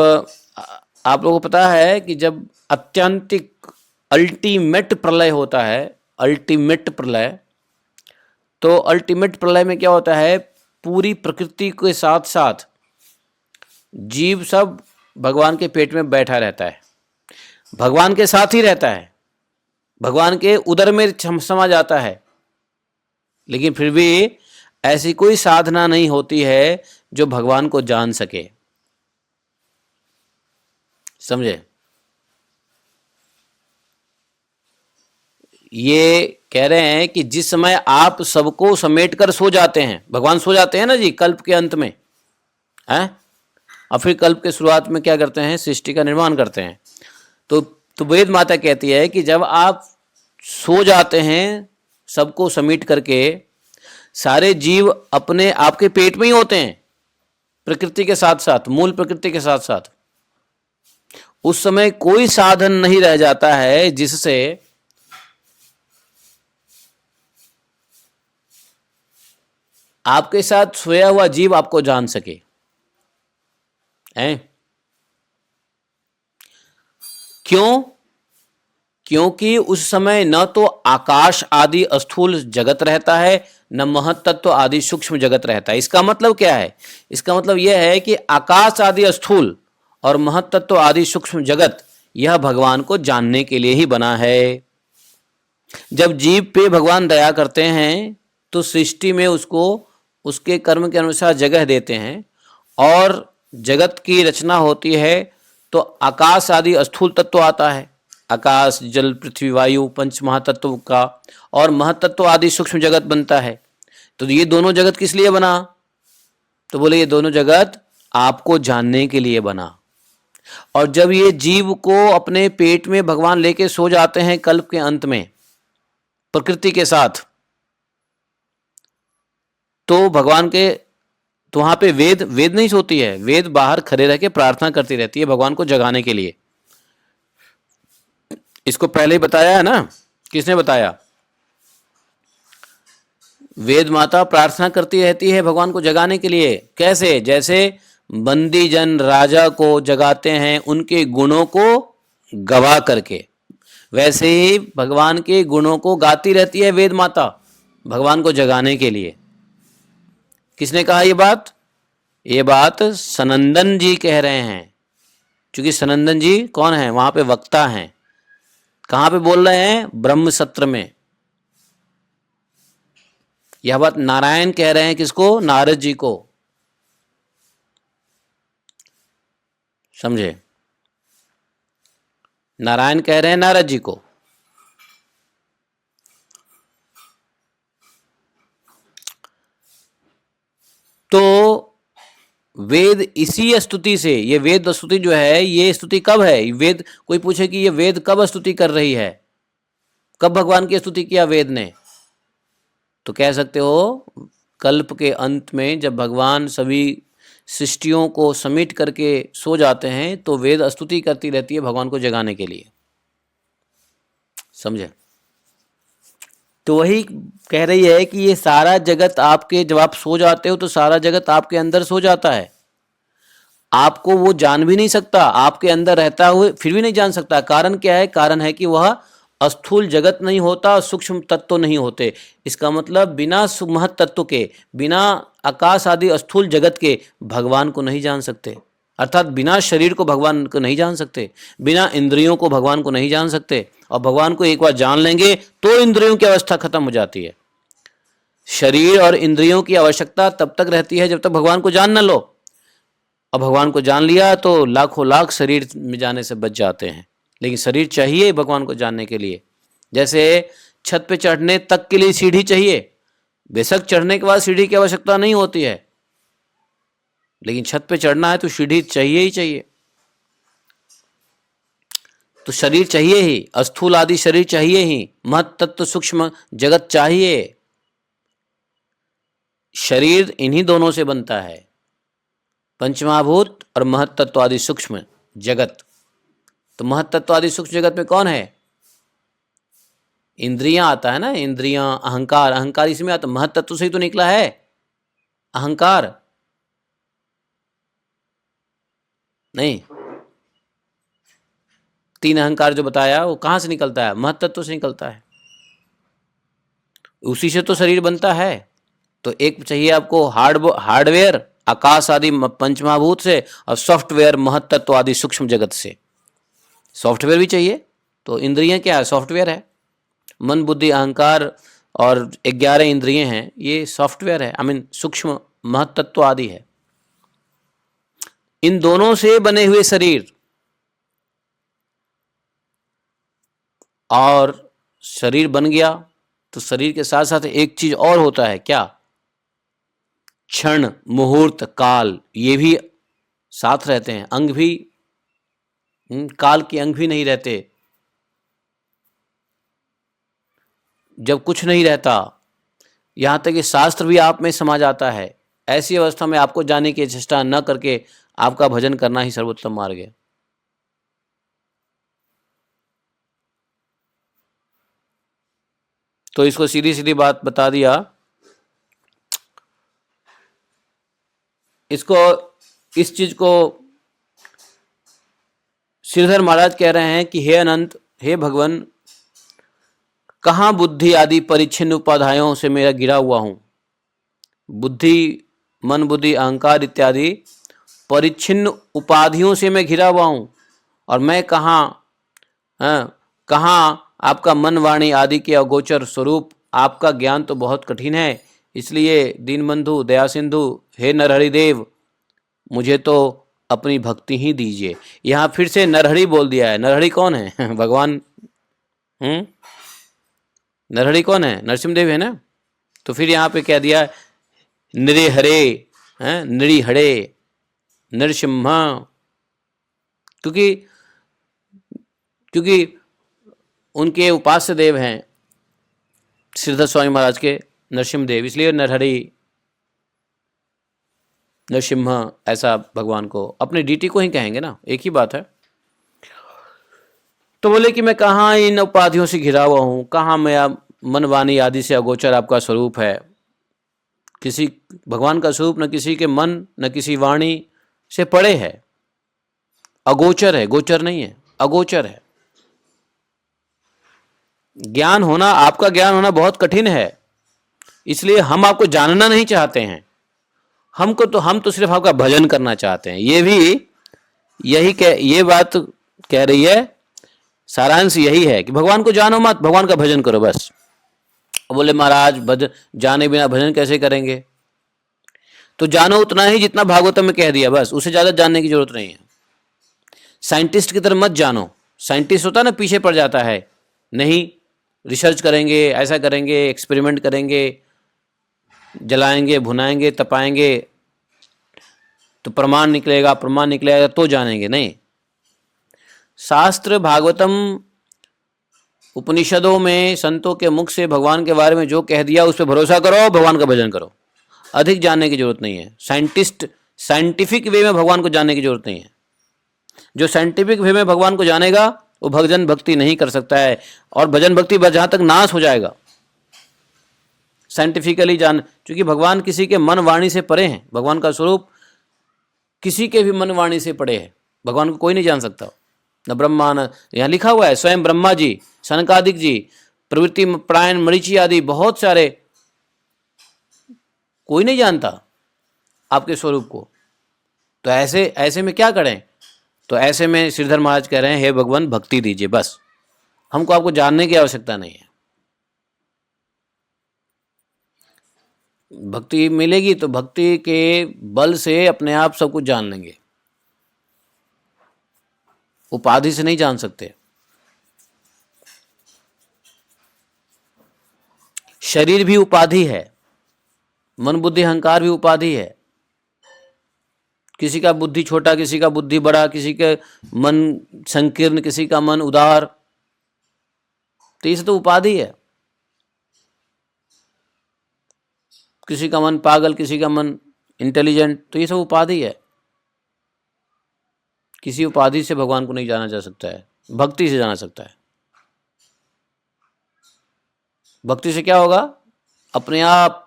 आप लोगों को पता है कि जब अत्यंतिक अल्टीमेट प्रलय होता है, अल्टीमेट प्रलय, तो अल्टीमेट प्रलय में क्या होता है, पूरी प्रकृति के साथ साथ जीव सब भगवान के पेट में बैठा रहता है, भगवान के साथ ही रहता है, भगवान के उदर में समा जाता है, लेकिन फिर भी ऐसी कोई साधना नहीं होती है जो भगवान को जान सके। समझे? ये कह रहे हैं कि जिस समय आप सबको समेट कर सो जाते हैं, भगवान सो जाते हैं ना जी कल्प के अंत में, हैं, और फिर कल्प के शुरुआत में क्या करते हैं, सृष्टि का निर्माण करते हैं। तो वेद माता कहती है कि जब आप सो जाते हैं सबको समेट करके, सारे जीव अपने आपके पेट में ही होते हैं, प्रकृति के साथ साथ, मूल प्रकृति के साथ साथ, उस समय कोई साधन नहीं रह जाता है जिससे आपके साथ सोया हुआ जीव आपको जान सके, हैं? क्यों? क्योंकि उस समय न तो आकाश आदि स्थूल जगत रहता है, न महत्तत्व आदि सूक्ष्म जगत रहता है। इसका मतलब क्या है? इसका मतलब यह है कि आकाश आदि स्थूल और महत्तत्व आदि सूक्ष्म जगत यह भगवान को जानने के लिए ही बना है। जब जीव पे भगवान दया करते हैं तो सृष्टि में उसको उसके कर्म के अनुसार जगह देते हैं, और जगत की रचना होती है तो आकाश आदि स्थूल तत्व आता है, आकाश जल पृथ्वी वायु पंच महातत्व का, और महतत्व आदि सूक्ष्म जगत बनता है। तो ये दोनों जगत किस लिए बना? तो बोले ये दोनों जगत आपको जानने के लिए बना। और जब ये जीव को अपने पेट में भगवान लेके सो जाते हैं कल्प के अंत में प्रकृति के साथ, तो भगवान के, तो वहां पे वेद नहीं सोती है, वेद बाहर खड़े रह के प्रार्थना करती रहती है भगवान को जगाने के लिए। इसको पहले ही बताया है ना, किसने बताया? वेद माता प्रार्थना करती रहती है भगवान को जगाने के लिए। कैसे? जैसे बंदी जन राजा को जगाते हैं उनके गुणों को गवा करके, वैसे ही भगवान के गुणों को गाती रहती है वेद माता भगवान को जगाने के लिए। किसने कहा ये बात? ये बात सनंदन जी कह रहे हैं, क्योंकि सनंदन जी कौन है? वहां पे वक्ता हैं। कहां पे बोल रहे हैं? ब्रह्म सत्र में। यह बात नारायण कह रहे हैं, किसको? नारद जी को। समझे? नारायण कह रहे हैं नारद जी को। तो वेद इसी स्तुति से, ये वेद स्तुति जो है, ये स्तुति कब है? वेद, कोई पूछे कि ये वेद कब स्तुति कर रही है, कब भगवान की स्तुति किया वेद ने, तो कह सकते हो कल्प के अंत में जब भगवान सभी सृष्टियों को समेट करके सो जाते हैं तो वेद स्तुति करती रहती है भगवान को जगाने के लिए। समझे? तो वही कह रही है कि ये सारा जगत आपके, जब आप सो जाते हो तो सारा जगत आपके अंदर सो जाता है, आपको वो जान भी नहीं सकता, आपके अंदर रहता हुए फिर भी नहीं जान सकता। कारण क्या है? कारण है कि वह स्थूल जगत नहीं होता, सूक्ष्म तत्व नहीं होते। इसका मतलब बिना महत तत्व के, बिना आकाश आदि स्थूल जगत के भगवान को नहीं जान सकते, अर्थात बिना शरीर को भगवान को नहीं जान सकते, बिना इंद्रियों को भगवान को नहीं जान सकते। और भगवान को एक बार जान लेंगे तो इंद्रियों की अवस्था खत्म हो जाती है। शरीर और इंद्रियों की आवश्यकता तब तक रहती है जब तक भगवान को जान न लो, और भगवान को जान लिया तो लाखों लाख शरीर में जाने से बच जाते हैं। लेकिन शरीर चाहिए भगवान को जानने के लिए। जैसे छत पे चढ़ने तक के लिए सीढ़ी चाहिए, बेशक चढ़ने के बाद सीढ़ी की आवश्यकता नहीं होती है, लेकिन छत पे चढ़ना है तो सीढ़ी चाहिए ही चाहिए। तो शरीर चाहिए ही, स्थूल आदि शरीर चाहिए ही, महत तत्व सूक्ष्म जगत चाहिए। शरीर इन्हीं दोनों से बनता है, पंचमहाभूत और महत तत्व आदि सूक्ष्म जगत। तो महत तत्व आदि सूक्ष्म जगत में कौन है? इंद्रियां आता है ना, इंद्रियां, अहंकार, अहंकार इसमें आता, महत तत्व से ही तो निकला है अहंकार। नहीं, तीन अहंकार जो बताया वो कहाँ से निकलता है? महत्तत्व से निकलता है, उसी से तो शरीर बनता है। तो एक चाहिए आपको हार्डवेयर आकाश आदि पंच महाभूत से, और सॉफ्टवेयर महत्तत्व आदि सूक्ष्म जगत से। सॉफ्टवेयर भी चाहिए, तो इंद्रियां क्या है? सॉफ्टवेयर है। मन बुद्धि अहंकार और 11 इंद्रियां हैं, ये सॉफ्टवेयर है, आई मीन सूक्ष्म महत्तत्व आदि है। इन दोनों से बने हुए शरीर, और शरीर बन गया तो शरीर के साथ साथ एक चीज और होता है, क्या? क्षण मुहूर्त काल, ये भी साथ रहते हैं। अंग भी, काल के अंग भी नहीं रहते। जब कुछ नहीं रहता, यहां तक कि शास्त्र भी आप में समा जाता है, ऐसी अवस्था में आपको जाने की चेष्टा न करके आपका भजन करना ही सर्वोत्तम मार्ग है। तो इसको सीधी सीधी बात बता दिया। इसको, इस चीज को श्रीधर महाराज कह रहे हैं कि हे अनंत, हे भगवान, कहाँ बुद्धि आदि परिच्छिन्न उपाध्यायों से मेरा गिरा हुआ हूं। बुद्धि, मन बुद्धि अहंकार इत्यादि परिच्छिन्न उपाधियों से मैं घिरा हुआ हूं, और मैं कहाँ आपका मन वाणी आदि के अगोचर स्वरूप। आपका ज्ञान तो बहुत कठिन है, इसलिए दीनबंधु दया सिंधु हे नरहरिदेव, मुझे तो अपनी भक्ति ही दीजिए। यहाँ फिर से नरहरि बोल दिया है। नरहरि कौन है? भगवान। नरहरि कौन है? नरसिंहदेव है ना। तो फिर यहाँ पे कह दिया निरे हरे, निरी हरे नरसिम्हा, क्योंकि उनके उपास्य देव हैं श्रीधर स्वामी महाराज के नरसिम्हदेव, इसलिए नरहरि नरसिम्हा ऐसा भगवान को, अपने डीटी को ही कहेंगे ना, एक ही बात है। तो बोले कि मैं कहाँ इन उपाधियों से घिरा हुआ हूँ, कहाँ मैं मन वाणी आदि से अगोचर आपका स्वरूप है। किसी भगवान का स्वरूप न किसी के मन न किसी वाणी से परे है, अगोचर है, गोचर नहीं है, अगोचर है। ज्ञान होना, आपका ज्ञान होना बहुत कठिन है, इसलिए हम आपको जानना नहीं चाहते हैं। हम तो सिर्फ आपका भजन करना चाहते हैं। ये भी ये बात कह रही है, सारांश यही है कि भगवान को जानो मत, भगवान का भजन करो बस। बोले महाराज भजन जाने बिना भजन कैसे करेंगे? तो जानो उतना ही जितना भागवतम में कह दिया, बस, उससे ज्यादा जानने की जरूरत नहीं है। साइंटिस्ट की तरह मत जानो। साइंटिस्ट होता है ना, पीछे पड़ जाता है, नहीं रिसर्च करेंगे, ऐसा करेंगे, एक्सपेरिमेंट करेंगे, जलाएंगे भुनाएंगे तपाएंगे तो प्रमाण निकलेगा तो जानेंगे। नहीं, शास्त्र भागवतम उपनिषदों में संतों के मुख से भगवान के बारे में जो कह दिया उस पर भरोसा करो, भगवान का भजन करो। अधिक जानने की जरूरत नहीं है। साइंटिफिक वे में भगवान को जानने की जरूरत नहीं है। जो साइंटिफिक वे में भगवान को जानेगा वो भजन भक्ति नहीं कर सकता है, और भजन भक्ति जहां तक नाश हो जाएगा। साइंटिफिकली क्योंकि भगवान किसी के मन वाणी से परे हैं, भगवान का स्वरूप किसी के भी मन वाणी से परे है। भगवान को कोई नहीं जान सकता, न ब्रह्मा, न यहाँ लिखा हुआ है स्वयं ब्रह्मा जी, सनकादिक जी, प्रवृत्ति प्रायण मरीचि आदि बहुत सारे, कोई नहीं जानता आपके स्वरूप को। तो ऐसे में क्या करें? तो ऐसे में श्रीधर महाराज कह रहे हैं, हे भगवान भक्ति दीजिए बस, हमको आपको जानने की आवश्यकता नहीं है। भक्ति मिलेगी तो भक्ति के बल से अपने आप सब कुछ जान लेंगे, उपाधि से नहीं जान सकते। शरीर भी उपाधि है, मन बुद्धि अहंकार भी उपाधि है। किसी का बुद्धि छोटा, किसी का बुद्धि बड़ा, किसी का मन संकीर्ण, किसी का मन उदार, तो ये तो उपाधि है। किसी का मन पागल, किसी का मन इंटेलिजेंट, तो ये सब उपाधि है। किसी उपाधि से भगवान को नहीं जाना जा सकता है, भक्ति से जाना सकता है। भक्ति से क्या होगा? अपने आप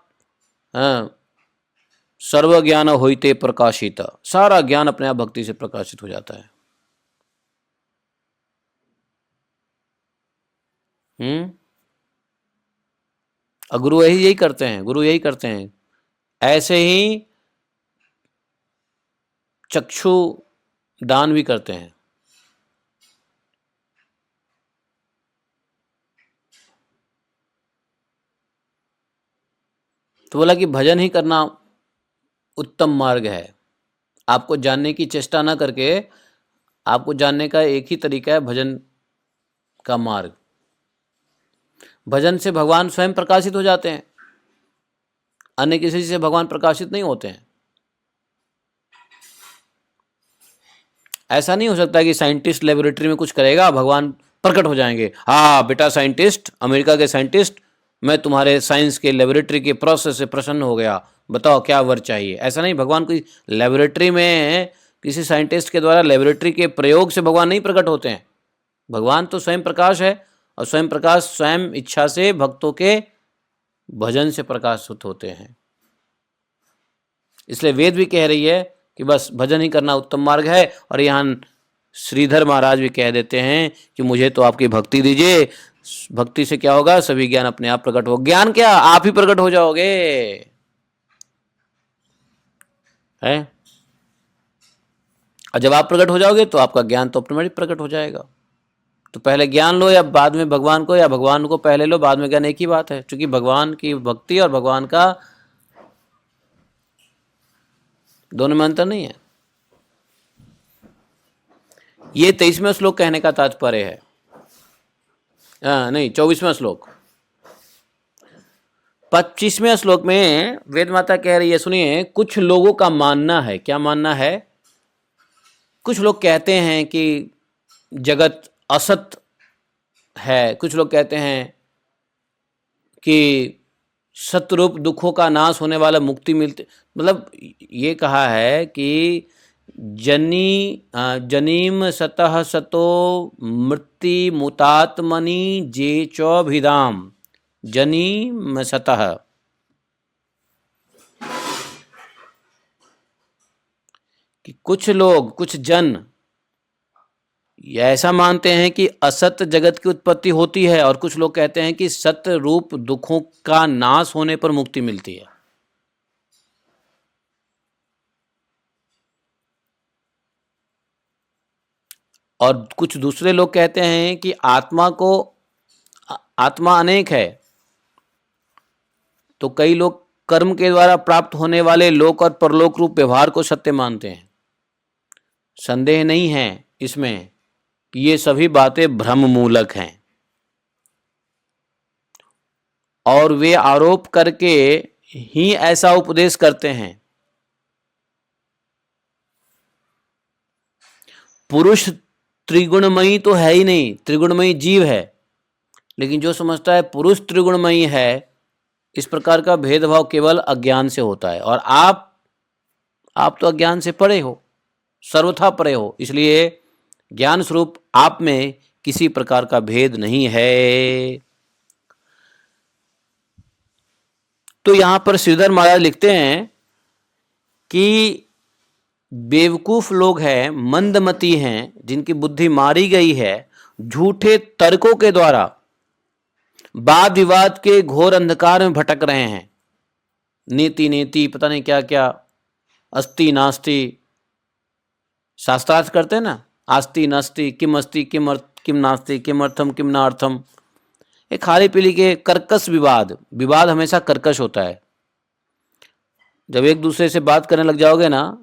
सर्व ज्ञान होइते प्रकाशित, सारा ज्ञान अपने आप भक्ति से प्रकाशित हो जाता है। और गुरु यही करते हैं, गुरु यही करते हैं। ऐसे ही चक्षु दान भी करते हैं। तो बोला कि भजन ही करना उत्तम मार्ग है। आपको जानने की चेष्टा ना करके, आपको जानने का एक ही तरीका है, भजन का मार्ग। भजन से भगवान स्वयं प्रकाशित हो जाते हैं, अन्य किसी से भगवान प्रकाशित नहीं होते हैं। ऐसा नहीं हो सकता कि साइंटिस्ट लेबोरेटरी में कुछ करेगा, भगवान प्रकट हो जाएंगे। हाँ बेटा साइंटिस्ट, अमेरिका के साइंटिस्ट, मैं तुम्हारे साइंस के लेबोरेटरी के प्रोसेस से प्रसन्न हो गया, बताओ क्या वर चाहिए। ऐसा नहीं, भगवान कोई लेबोरेटरी में किसी साइंटिस्ट के द्वारा लेबोरेटरी के प्रयोग से भगवान नहीं प्रकट होते हैं। भगवान तो स्वयं प्रकाश है, और स्वयं प्रकाश स्वयं इच्छा से भक्तों के भजन से प्रकाशित होते हैं। इसलिए वेद भी कह रही है कि बस भजन ही करना उत्तम मार्ग है। और यहाँ श्रीधर महाराज भी कह देते हैं कि मुझे तो आपकी भक्ति दीजिए, भक्ति से क्या होगा, सभी ज्ञान अपने आप प्रकट हो। ज्ञान क्या, आप ही प्रकट हो जाओगे, है। और जब आप प्रकट हो जाओगे तो आपका ज्ञान तो ऑटोमेटिक प्रकट हो जाएगा। तो पहले ज्ञान लो या बाद में भगवान को, या भगवान को पहले लो बाद में ज्ञान, एक ही बात है। क्योंकि भगवान की भक्ति और भगवान का दोनों में अंतर नहीं है। ये 23वें श्लोक कहने का तात्पर्य है। नहीं, 24वें श्लोक। 25वें श्लोक में वेद माता कह रही है, सुनिए, कुछ लोगों का मानना है, क्या मानना है, कुछ लोग कहते हैं कि जगत असत है, कुछ लोग कहते हैं कि सतरूप दुखों का नाश होने वाला मुक्ति मिलती। मतलब ये कहा है कि जनीम सतः सतो मृत्यु मुतात्मनि जे चौभिदाम, जनीम सतः, कि कुछ लोग, कुछ जन ऐसा मानते हैं कि असत जगत की उत्पत्ति होती है, और कुछ लोग कहते हैं कि सत्य रूप दुखों का नाश होने पर मुक्ति मिलती है। और कुछ दूसरे लोग कहते हैं कि आत्मा अनेक है। तो कई लोग कर्म के द्वारा प्राप्त होने वाले लोक और परलोक रूप व्यवहार को सत्य मानते हैं। संदेह नहीं है इसमें कि ये सभी बातें भ्रम मूलक हैं, और वे आरोप करके ही ऐसा उपदेश करते हैं। पुरुष त्रिगुणमयी तो है ही नहीं, त्रिगुणमयी जीव है, लेकिन जो समझता है पुरुष त्रिगुणमयी है, इस प्रकार का भेदभाव केवल अज्ञान से होता है। और आप तो अज्ञान से परे हो, सर्वथा परे हो, इसलिए ज्ञान स्वरूप आप में किसी प्रकार का भेद नहीं है। तो यहां पर श्रीधर महाराज लिखते हैं कि बेवकूफ लोग हैं, मंदमती हैं, जिनकी बुद्धि मारी गई है, झूठे तर्कों के द्वारा वाद विवाद के घोर अंधकार में भटक रहे हैं। नीति नीति पता नहीं क्या क्या, अस्ति नास्ति, शास्त्रार्थ करते हैं ना, आस्ति नास्ति, किम अस्ति किम नास्ति, किम अर्थम किम ना अर्थम। एक खाली पीली के कर्कश विवाद हमेशा कर्कश होता है। जब एक दूसरे से बात करने लग जाओगे ना,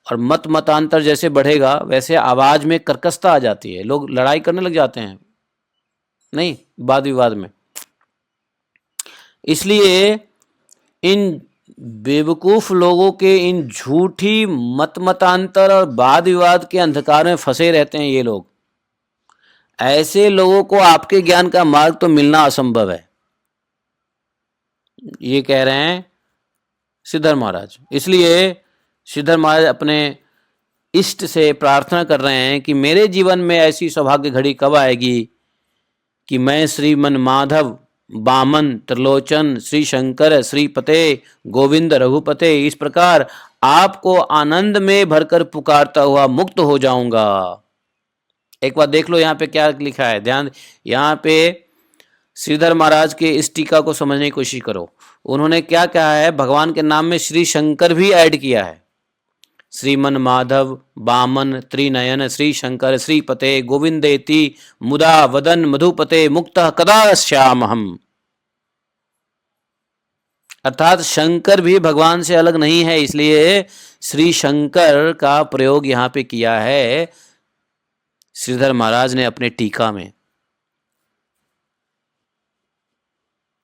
और मतांतर जैसे बढ़ेगा, वैसे आवाज में कर्कशता आ जाती है, लोग लड़ाई करने लग जाते हैं, नहीं, वाद विवाद में। इसलिए इन बेवकूफ लोगों के इन झूठी मतांतर और वाद विवाद के अंधकार में फंसे रहते हैं ये लोग। ऐसे लोगों को आपके ज्ञान का मार्ग तो मिलना असंभव है, ये कह रहे हैं श्रीधर महाराज। इसलिए श्रीधर महाराज अपने इष्ट से प्रार्थना कर रहे हैं कि मेरे जीवन में ऐसी सौभाग्य घड़ी कब आएगी कि मैं श्रीमन माधव, बामन, त्रिलोचन, श्री शंकर, श्रीपते, गोविंद, रघुपते, इस प्रकार आपको आनंद में भरकर पुकारता हुआ मुक्त हो जाऊंगा। एक बार देख लो यहाँ पे क्या लिखा है, ध्यान। यहाँ पे श्रीधर महाराज के इस टीका को समझने की कोशिश करो। उन्होंने क्या कहा है, भगवान के नाम में श्री शंकर भी ऐड किया है। श्रीमन माधव बामन त्रिनयन श्री शंकर श्रीपते गोविंदेति मुदा वदन मधुपते मुक्तः कदा श्याम हम। अर्थात शंकर भी भगवान से अलग नहीं है, इसलिए श्री शंकर का प्रयोग यहां पे किया है श्रीधर महाराज ने अपने टीका में।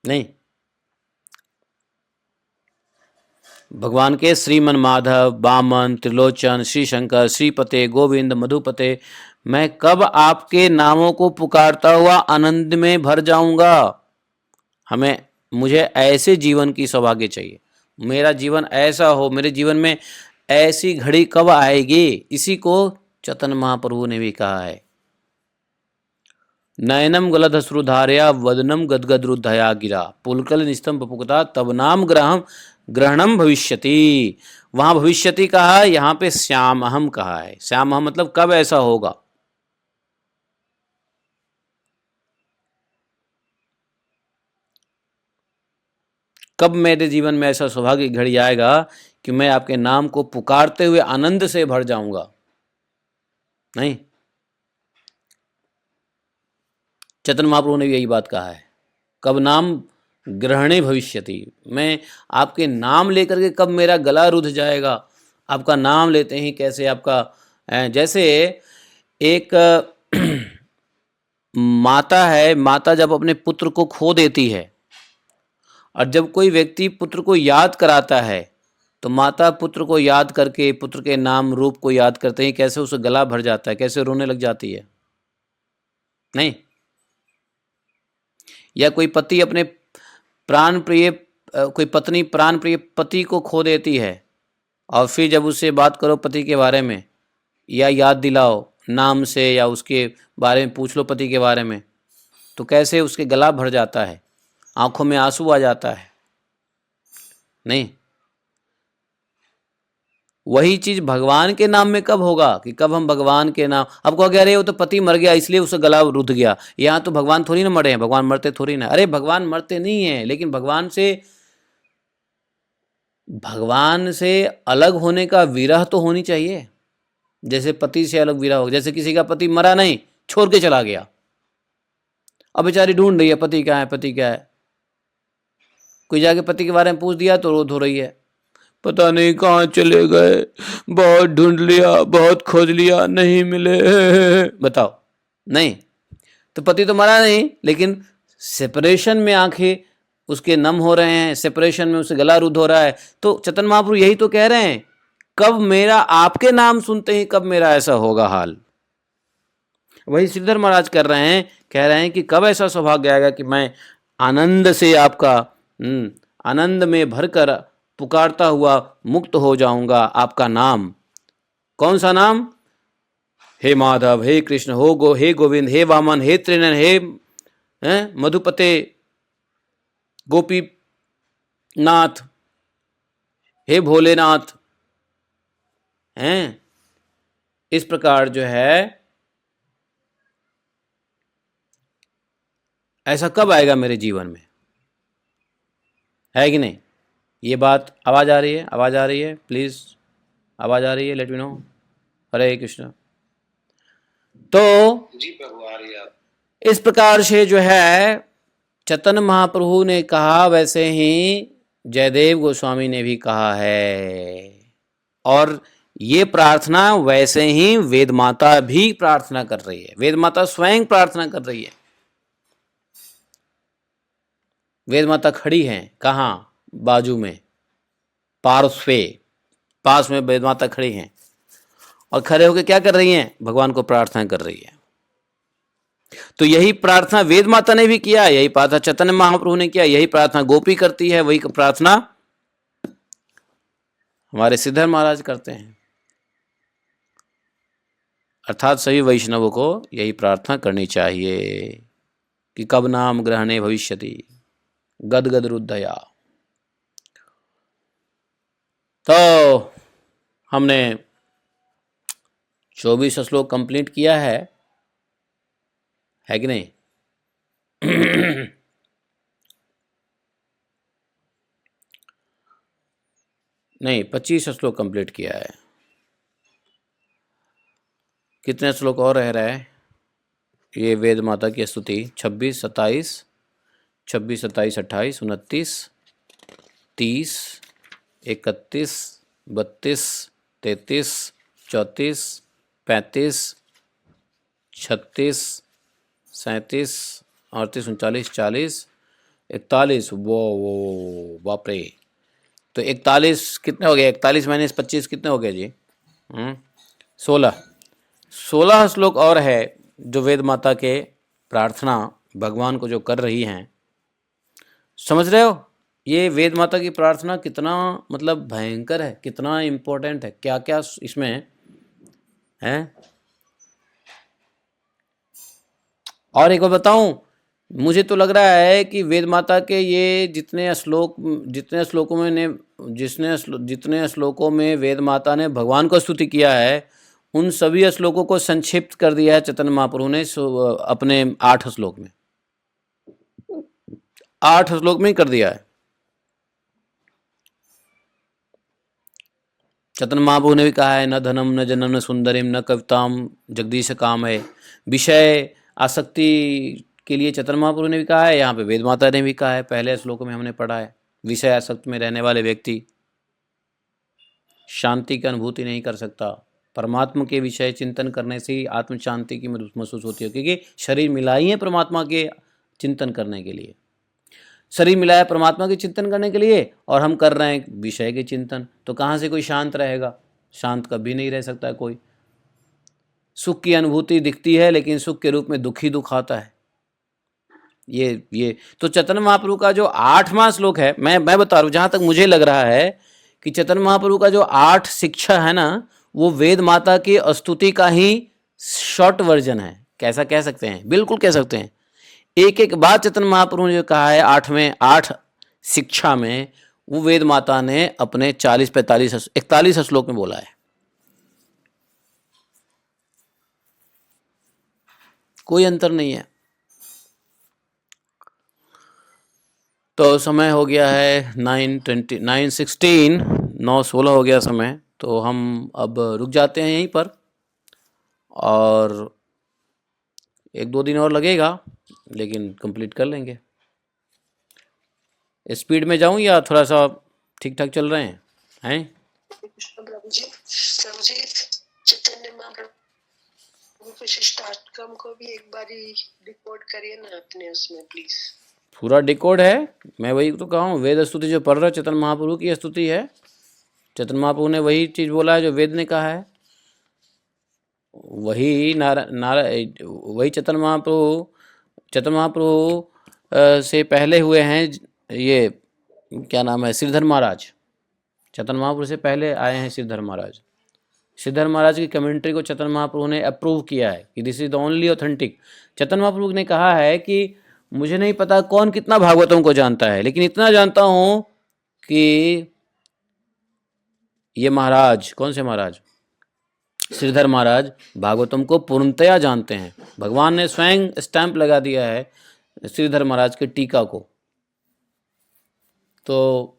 नहीं, भगवान के श्रीमन माधव बामन त्रिलोचन श्री शंकर श्रीपते गोविंद मधुपते, मैं कब आपके नामों को पुकारता हुआ आनंद में भर जाऊंगा। मुझे ऐसे जीवन की सौभाग्य चाहिए, मेरा जीवन ऐसा हो, मेरे जीवन में ऐसी घड़ी कब आएगी। इसी को चैतन्य महाप्रभु ने भी कहा है, नयनम गलधश्रुधारया वदनम गदगदरुद्धया गिरा पुलकल निस्तम पपुकता तब नाम ग्रहणम भविष्यति। वहां भविष्यति कहा, यहाँ पे श्यामहम कहा है। श्यामहम मतलब कब ऐसा होगा। कब मेरे जीवन में ऐसा सौभाग्य घड़ी आएगा कि मैं आपके नाम को पुकारते हुए आनंद से भर जाऊंगा। नहीं, चैतन्य महाप्रभु ने भी यही बात कहा है, कब नाम ग्रहणे भविष्यति, मैं आपके नाम लेकर के कब मेरा गला रुध जाएगा। आपका नाम लेते ही कैसे आपका, जैसे एक माता है, माता जब अपने पुत्र को खो देती है और जब कोई व्यक्ति पुत्र को याद कराता है तो माता पुत्र को याद करके पुत्र के नाम रूप को याद करते ही कैसे उसे गला भर जाता है, कैसे रोने लग जाती है। नहीं, या कोई पति अपने प्राण प्रिय, कोई पत्नी प्राण प्रिय पति को खो देती है और फिर जब उससे बात करो पति के बारे में या याद दिलाओ नाम से या उसके बारे में पूछ लो पति के बारे में, तो कैसे उसके गला भर जाता है, आंखों में आंसू आ जाता है। नहीं, वही चीज भगवान के नाम में कब होगा कि कब हम भगवान के नाम, अब कहोगे अरे वो तो पति मर गया इसलिए उसका गला रुध गया। यहाँ तो भगवान थोड़ी ना मरे हैं, भगवान मरते थोड़ी ना। अरे भगवान मरते नहीं है, लेकिन भगवान से अलग होने का विरह तो होनी चाहिए। जैसे पति से अलग विरह हो, जैसे किसी का पति मरा नहीं, छोड़ के चला गया, अब बेचारी ढूंढ रही है पति क्या है, पति क्या है। कोई जाके पति के बारे में पूछ दिया तो रो धो रही है, पता नहीं कहाँ चले गए, बहुत ढूंढ लिया, बहुत खोज लिया, नहीं मिले। बताओ, नहीं तो पति तो मरा नहीं, लेकिन सेपरेशन में आंखें उसके नम हो रहे हैं, सेपरेशन में उसे गला रुध हो रहा है। तो चैतन्य महाप्रभु यही तो कह रहे हैं, कब मेरा आपके नाम सुनते ही कब मेरा ऐसा होगा हाल। वही श्रीधर महाराज कर रहे हैं, कह रहे हैं कि कब ऐसा सौभाग्य आएगा कि मैं आनंद से आपका आनंद में भरकर पुकारता हुआ मुक्त हो जाऊंगा आपका नाम। कौन सा नाम? हे माधव, हे कृष्ण, हे गोविंद, हे वामन, हे त्रिनयन, हे मधुपते गोपी नाथ, हे भोलेनाथ। हैं इस प्रकार जो है, ऐसा कब आएगा मेरे जीवन में, है कि नहीं? ये बात आवाज आ रही है? आवाज आ रही है? प्लीज आवाज आ रही है? Let me know. Hare Krishna. तो जी प्रभु आ रही है। इस प्रकार से जो है चैतन्य महाप्रभु ने कहा, वैसे ही जयदेव गोस्वामी ने भी कहा है, और ये प्रार्थना वैसे ही वेद माता भी प्रार्थना कर रही है। वेद माता स्वयं प्रार्थना कर रही है। वेद माता खड़ी हैं कहाँ? बाजू में, पार्श्वे, पास में वेद माता खड़ी हैं और खड़े होकर क्या कर रही हैं? भगवान को प्रार्थना कर रही है। तो यही प्रार्थना वेद माता ने भी किया, यही प्रार्थना चैतन्य महाप्रभु ने किया, यही प्रार्थना गोपी करती है, वही प्रार्थना हमारे श्रीधर महाराज करते हैं। अर्थात सभी वैष्णवों को यही प्रार्थना करनी चाहिए कि कब नाम ग्रहणे भविष्यति गदगद रुद्धया। तो हमने 24 श्लोक कंप्लीट किया है है कि नहीं? नहीं, 25 श्लोक कंप्लीट किया है। कितने श्लोक और रह रहा है ये वेद माता की स्तुति? 26, 27, 26, 27, 28, 29, 30, 31, 32, 33, 34, 35, 36, 37, 38, 39, 40, 41। वो बाप रे! तो 41 कितने हो गए? 41 माइनस 25 कितने हो गए जी? 16 श्लोक और है जो वेद माता के प्रार्थना भगवान को जो कर रही हैं। समझ रहे हो ये वेद माता की प्रार्थना कितना मतलब भयंकर है, कितना इम्पोर्टेंट है, क्या क्या इसमें है। और एक बार बताऊं, मुझे तो लग रहा है कि वेद माता के ये जितने श्लोकों में वेद माता ने भगवान को स्तुति किया है, उन सभी श्लोकों को संक्षिप्त कर दिया है चैतन्य महाप्रभु ने अपने 8 श्लोक में। 8 श्लोक में ही कर दिया है। चैतन्य महाप्रभु ने भी कहा है, न धनम न जनम न सुंदरिम न कविताम जगदीश काम है। विषय आसक्ति के लिए चैतन्य महाप्रभु ने भी कहा है, यहाँ पे वेद माता ने भी कहा है। पहले श्लोक में हमने पढ़ा है, विषय आसक्त में रहने वाले व्यक्ति शांति की अनुभूति नहीं कर सकता। परमात्मा के विषय चिंतन करने से ही आत्म शांति की महसूस होती है, क्योंकि शरीर मिला ही है परमात्मा के चिंतन करने के लिए। शरीर मिला है परमात्मा के चिंतन करने के लिए और हम कर रहे हैं विषय के चिंतन, तो कहाँ से कोई शांत रहेगा? शांत कभी नहीं रह सकता है कोई। सुख की अनुभूति दिखती है, लेकिन सुख के रूप में दुख ही दुख आता है। ये तो चैतन्य महाप्रभु का जो 8वां श्लोक है, मैं बता रहा हूँ, जहाँ तक मुझे लग रहा है कि चैतन्य महाप्रभु का जो 8 शिक्षा है ना, वो वेद माता की स्तुति का ही शॉर्ट वर्जन है। कैसा कह सकते हैं? बिल्कुल कह सकते हैं। एक एक बात चैतन्य महाप्रभु ने जो कहा है 8 शिक्षा में, वो वेद माता ने अपने 40, 45, 41 श्लोक में बोला है। कोई अंतर नहीं है। तो समय हो गया है 9:16 9:16 हो गया समय। तो हम अब रुक जाते हैं यहीं पर, और 1-2 दिन और लगेगा, लेकिन कंप्लीट कर लेंगे। स्पीड में जाऊं या थोड़ा सा ठीक ठाक चल रहे हैं? प्रभु जी चैतन्य महाप्रभु विशिष्टाष्टकम को भी एक बारी रिकॉर्ड करिए ना अपने उसमें प्लीज। पूरा डिकोड है, मैं वही तो कहा हूँ। वेद स्तुति जो पढ़ रहा है चैतन्य महाप्रभु की स्तुति है। चैतन्य महाप्रभु ने वही चीज़ बोला है जो वेद ने कहा है। वही वही चैतन्य महाप्रभु से पहले हुए हैं। ये क्या नाम है? श्रीधर महाराज। चैतन्य महाप्रभु से पहले आए हैं श्रीधर महाराज। श्रीधर महाराज की कमेंट्री को चैतन्य महाप्रभु ने अप्रूव किया है कि this is the only authentic. Chaitanya Mahaprabhu ने कहा है कि मुझे नहीं पता कौन कितना भागवतम को जानता है, लेकिन इतना जानता हूं कि ये महाराज, कौन से महाराज? श्रीधर महाराज भागवतम को पूर्णतया जानते हैं। भगवान ने स्वयं स्टैंप लगा दिया है श्रीधर महाराज के टीका को। तो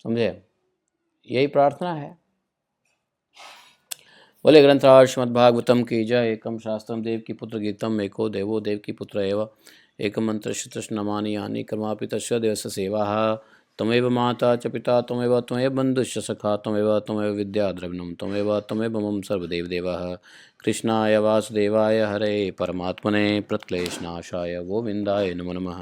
समझे, यही प्रार्थना है। बोले ग्रंथराज श्रीमद् भागवतम की जय। एकम शास्त्रम देव की पुत्र गीतम, एको देवो देव की पुत्र एव, एक मंत्र शतश नमानि यानि कर्मापि तस्य देवस्य सेवा। तमेव माता च पिता त्वमेव बन्धुश्च सखा त्वमेव विद्या द्रविणं त्वमेव मम सर्वदेव देवः। कृष्णाय वासुदेवाय हरे परमात्मने प्रत्क्लेशनाशाय गोविन्दाय नमो नमः।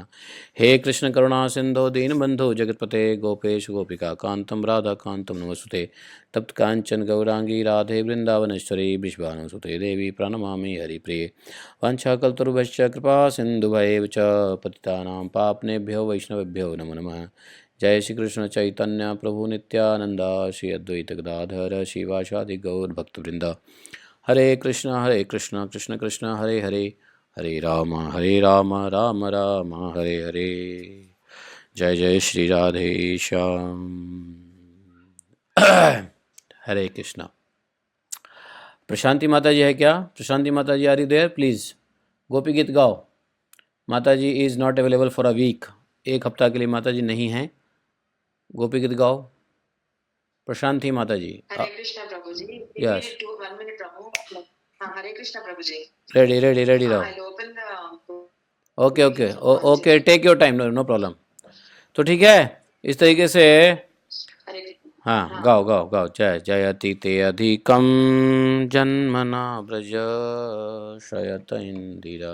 हे कृष्ण करुणा सिंधो दीनबंधो जगत्पते गोपेश गोपिका कांतम राधा कांतम नमस्ते। तप्त कांचन गौरांगी राधे वृंदावनेश्वरी विश्वानुसुते देवी प्रणमामि हरिप्रिये। वाञ्छाकल्पतरुभ्यश्च कृपा सिन्धुभ्येव च पतितानां पावनेभ्यो वैष्णवेभ्यो नमो नमः। जय श्री कृष्ण चैतन्य प्रभु नित्यानंद श्री अद्वैत गदाधर शिवासादि गौर भक्तवृंद। हरे कृष्ण कृष्ण कृष्ण हरे हरे, हरे राम राम राम हरे हरे। जय जय श्री राधे श्याम। हरे कृष्णा। प्रशांति माता जी है क्या? Prashanti Mata ji, are you there? Please Gopi Geet गाओ। Mata ji is not available for a week, एक हफ्ता के लिए माता जी नहीं हैं। गोपी गीत गाओ प्रशांति माता जी। हरे कृष्णा प्रभु जी। Yes. 1 minute प्रभु। हाँ, हरे कृष्णा प्रभु जी। रेडी रेडी रेडी रहो। I'll open the okay okay okay, take your time, no problem. तो ठीक है, इस तरीके से हरे हाँ गाओ गाओ गाओ। जय जयति ते अधिकम जन्मना ब्रज शयत इंदिरा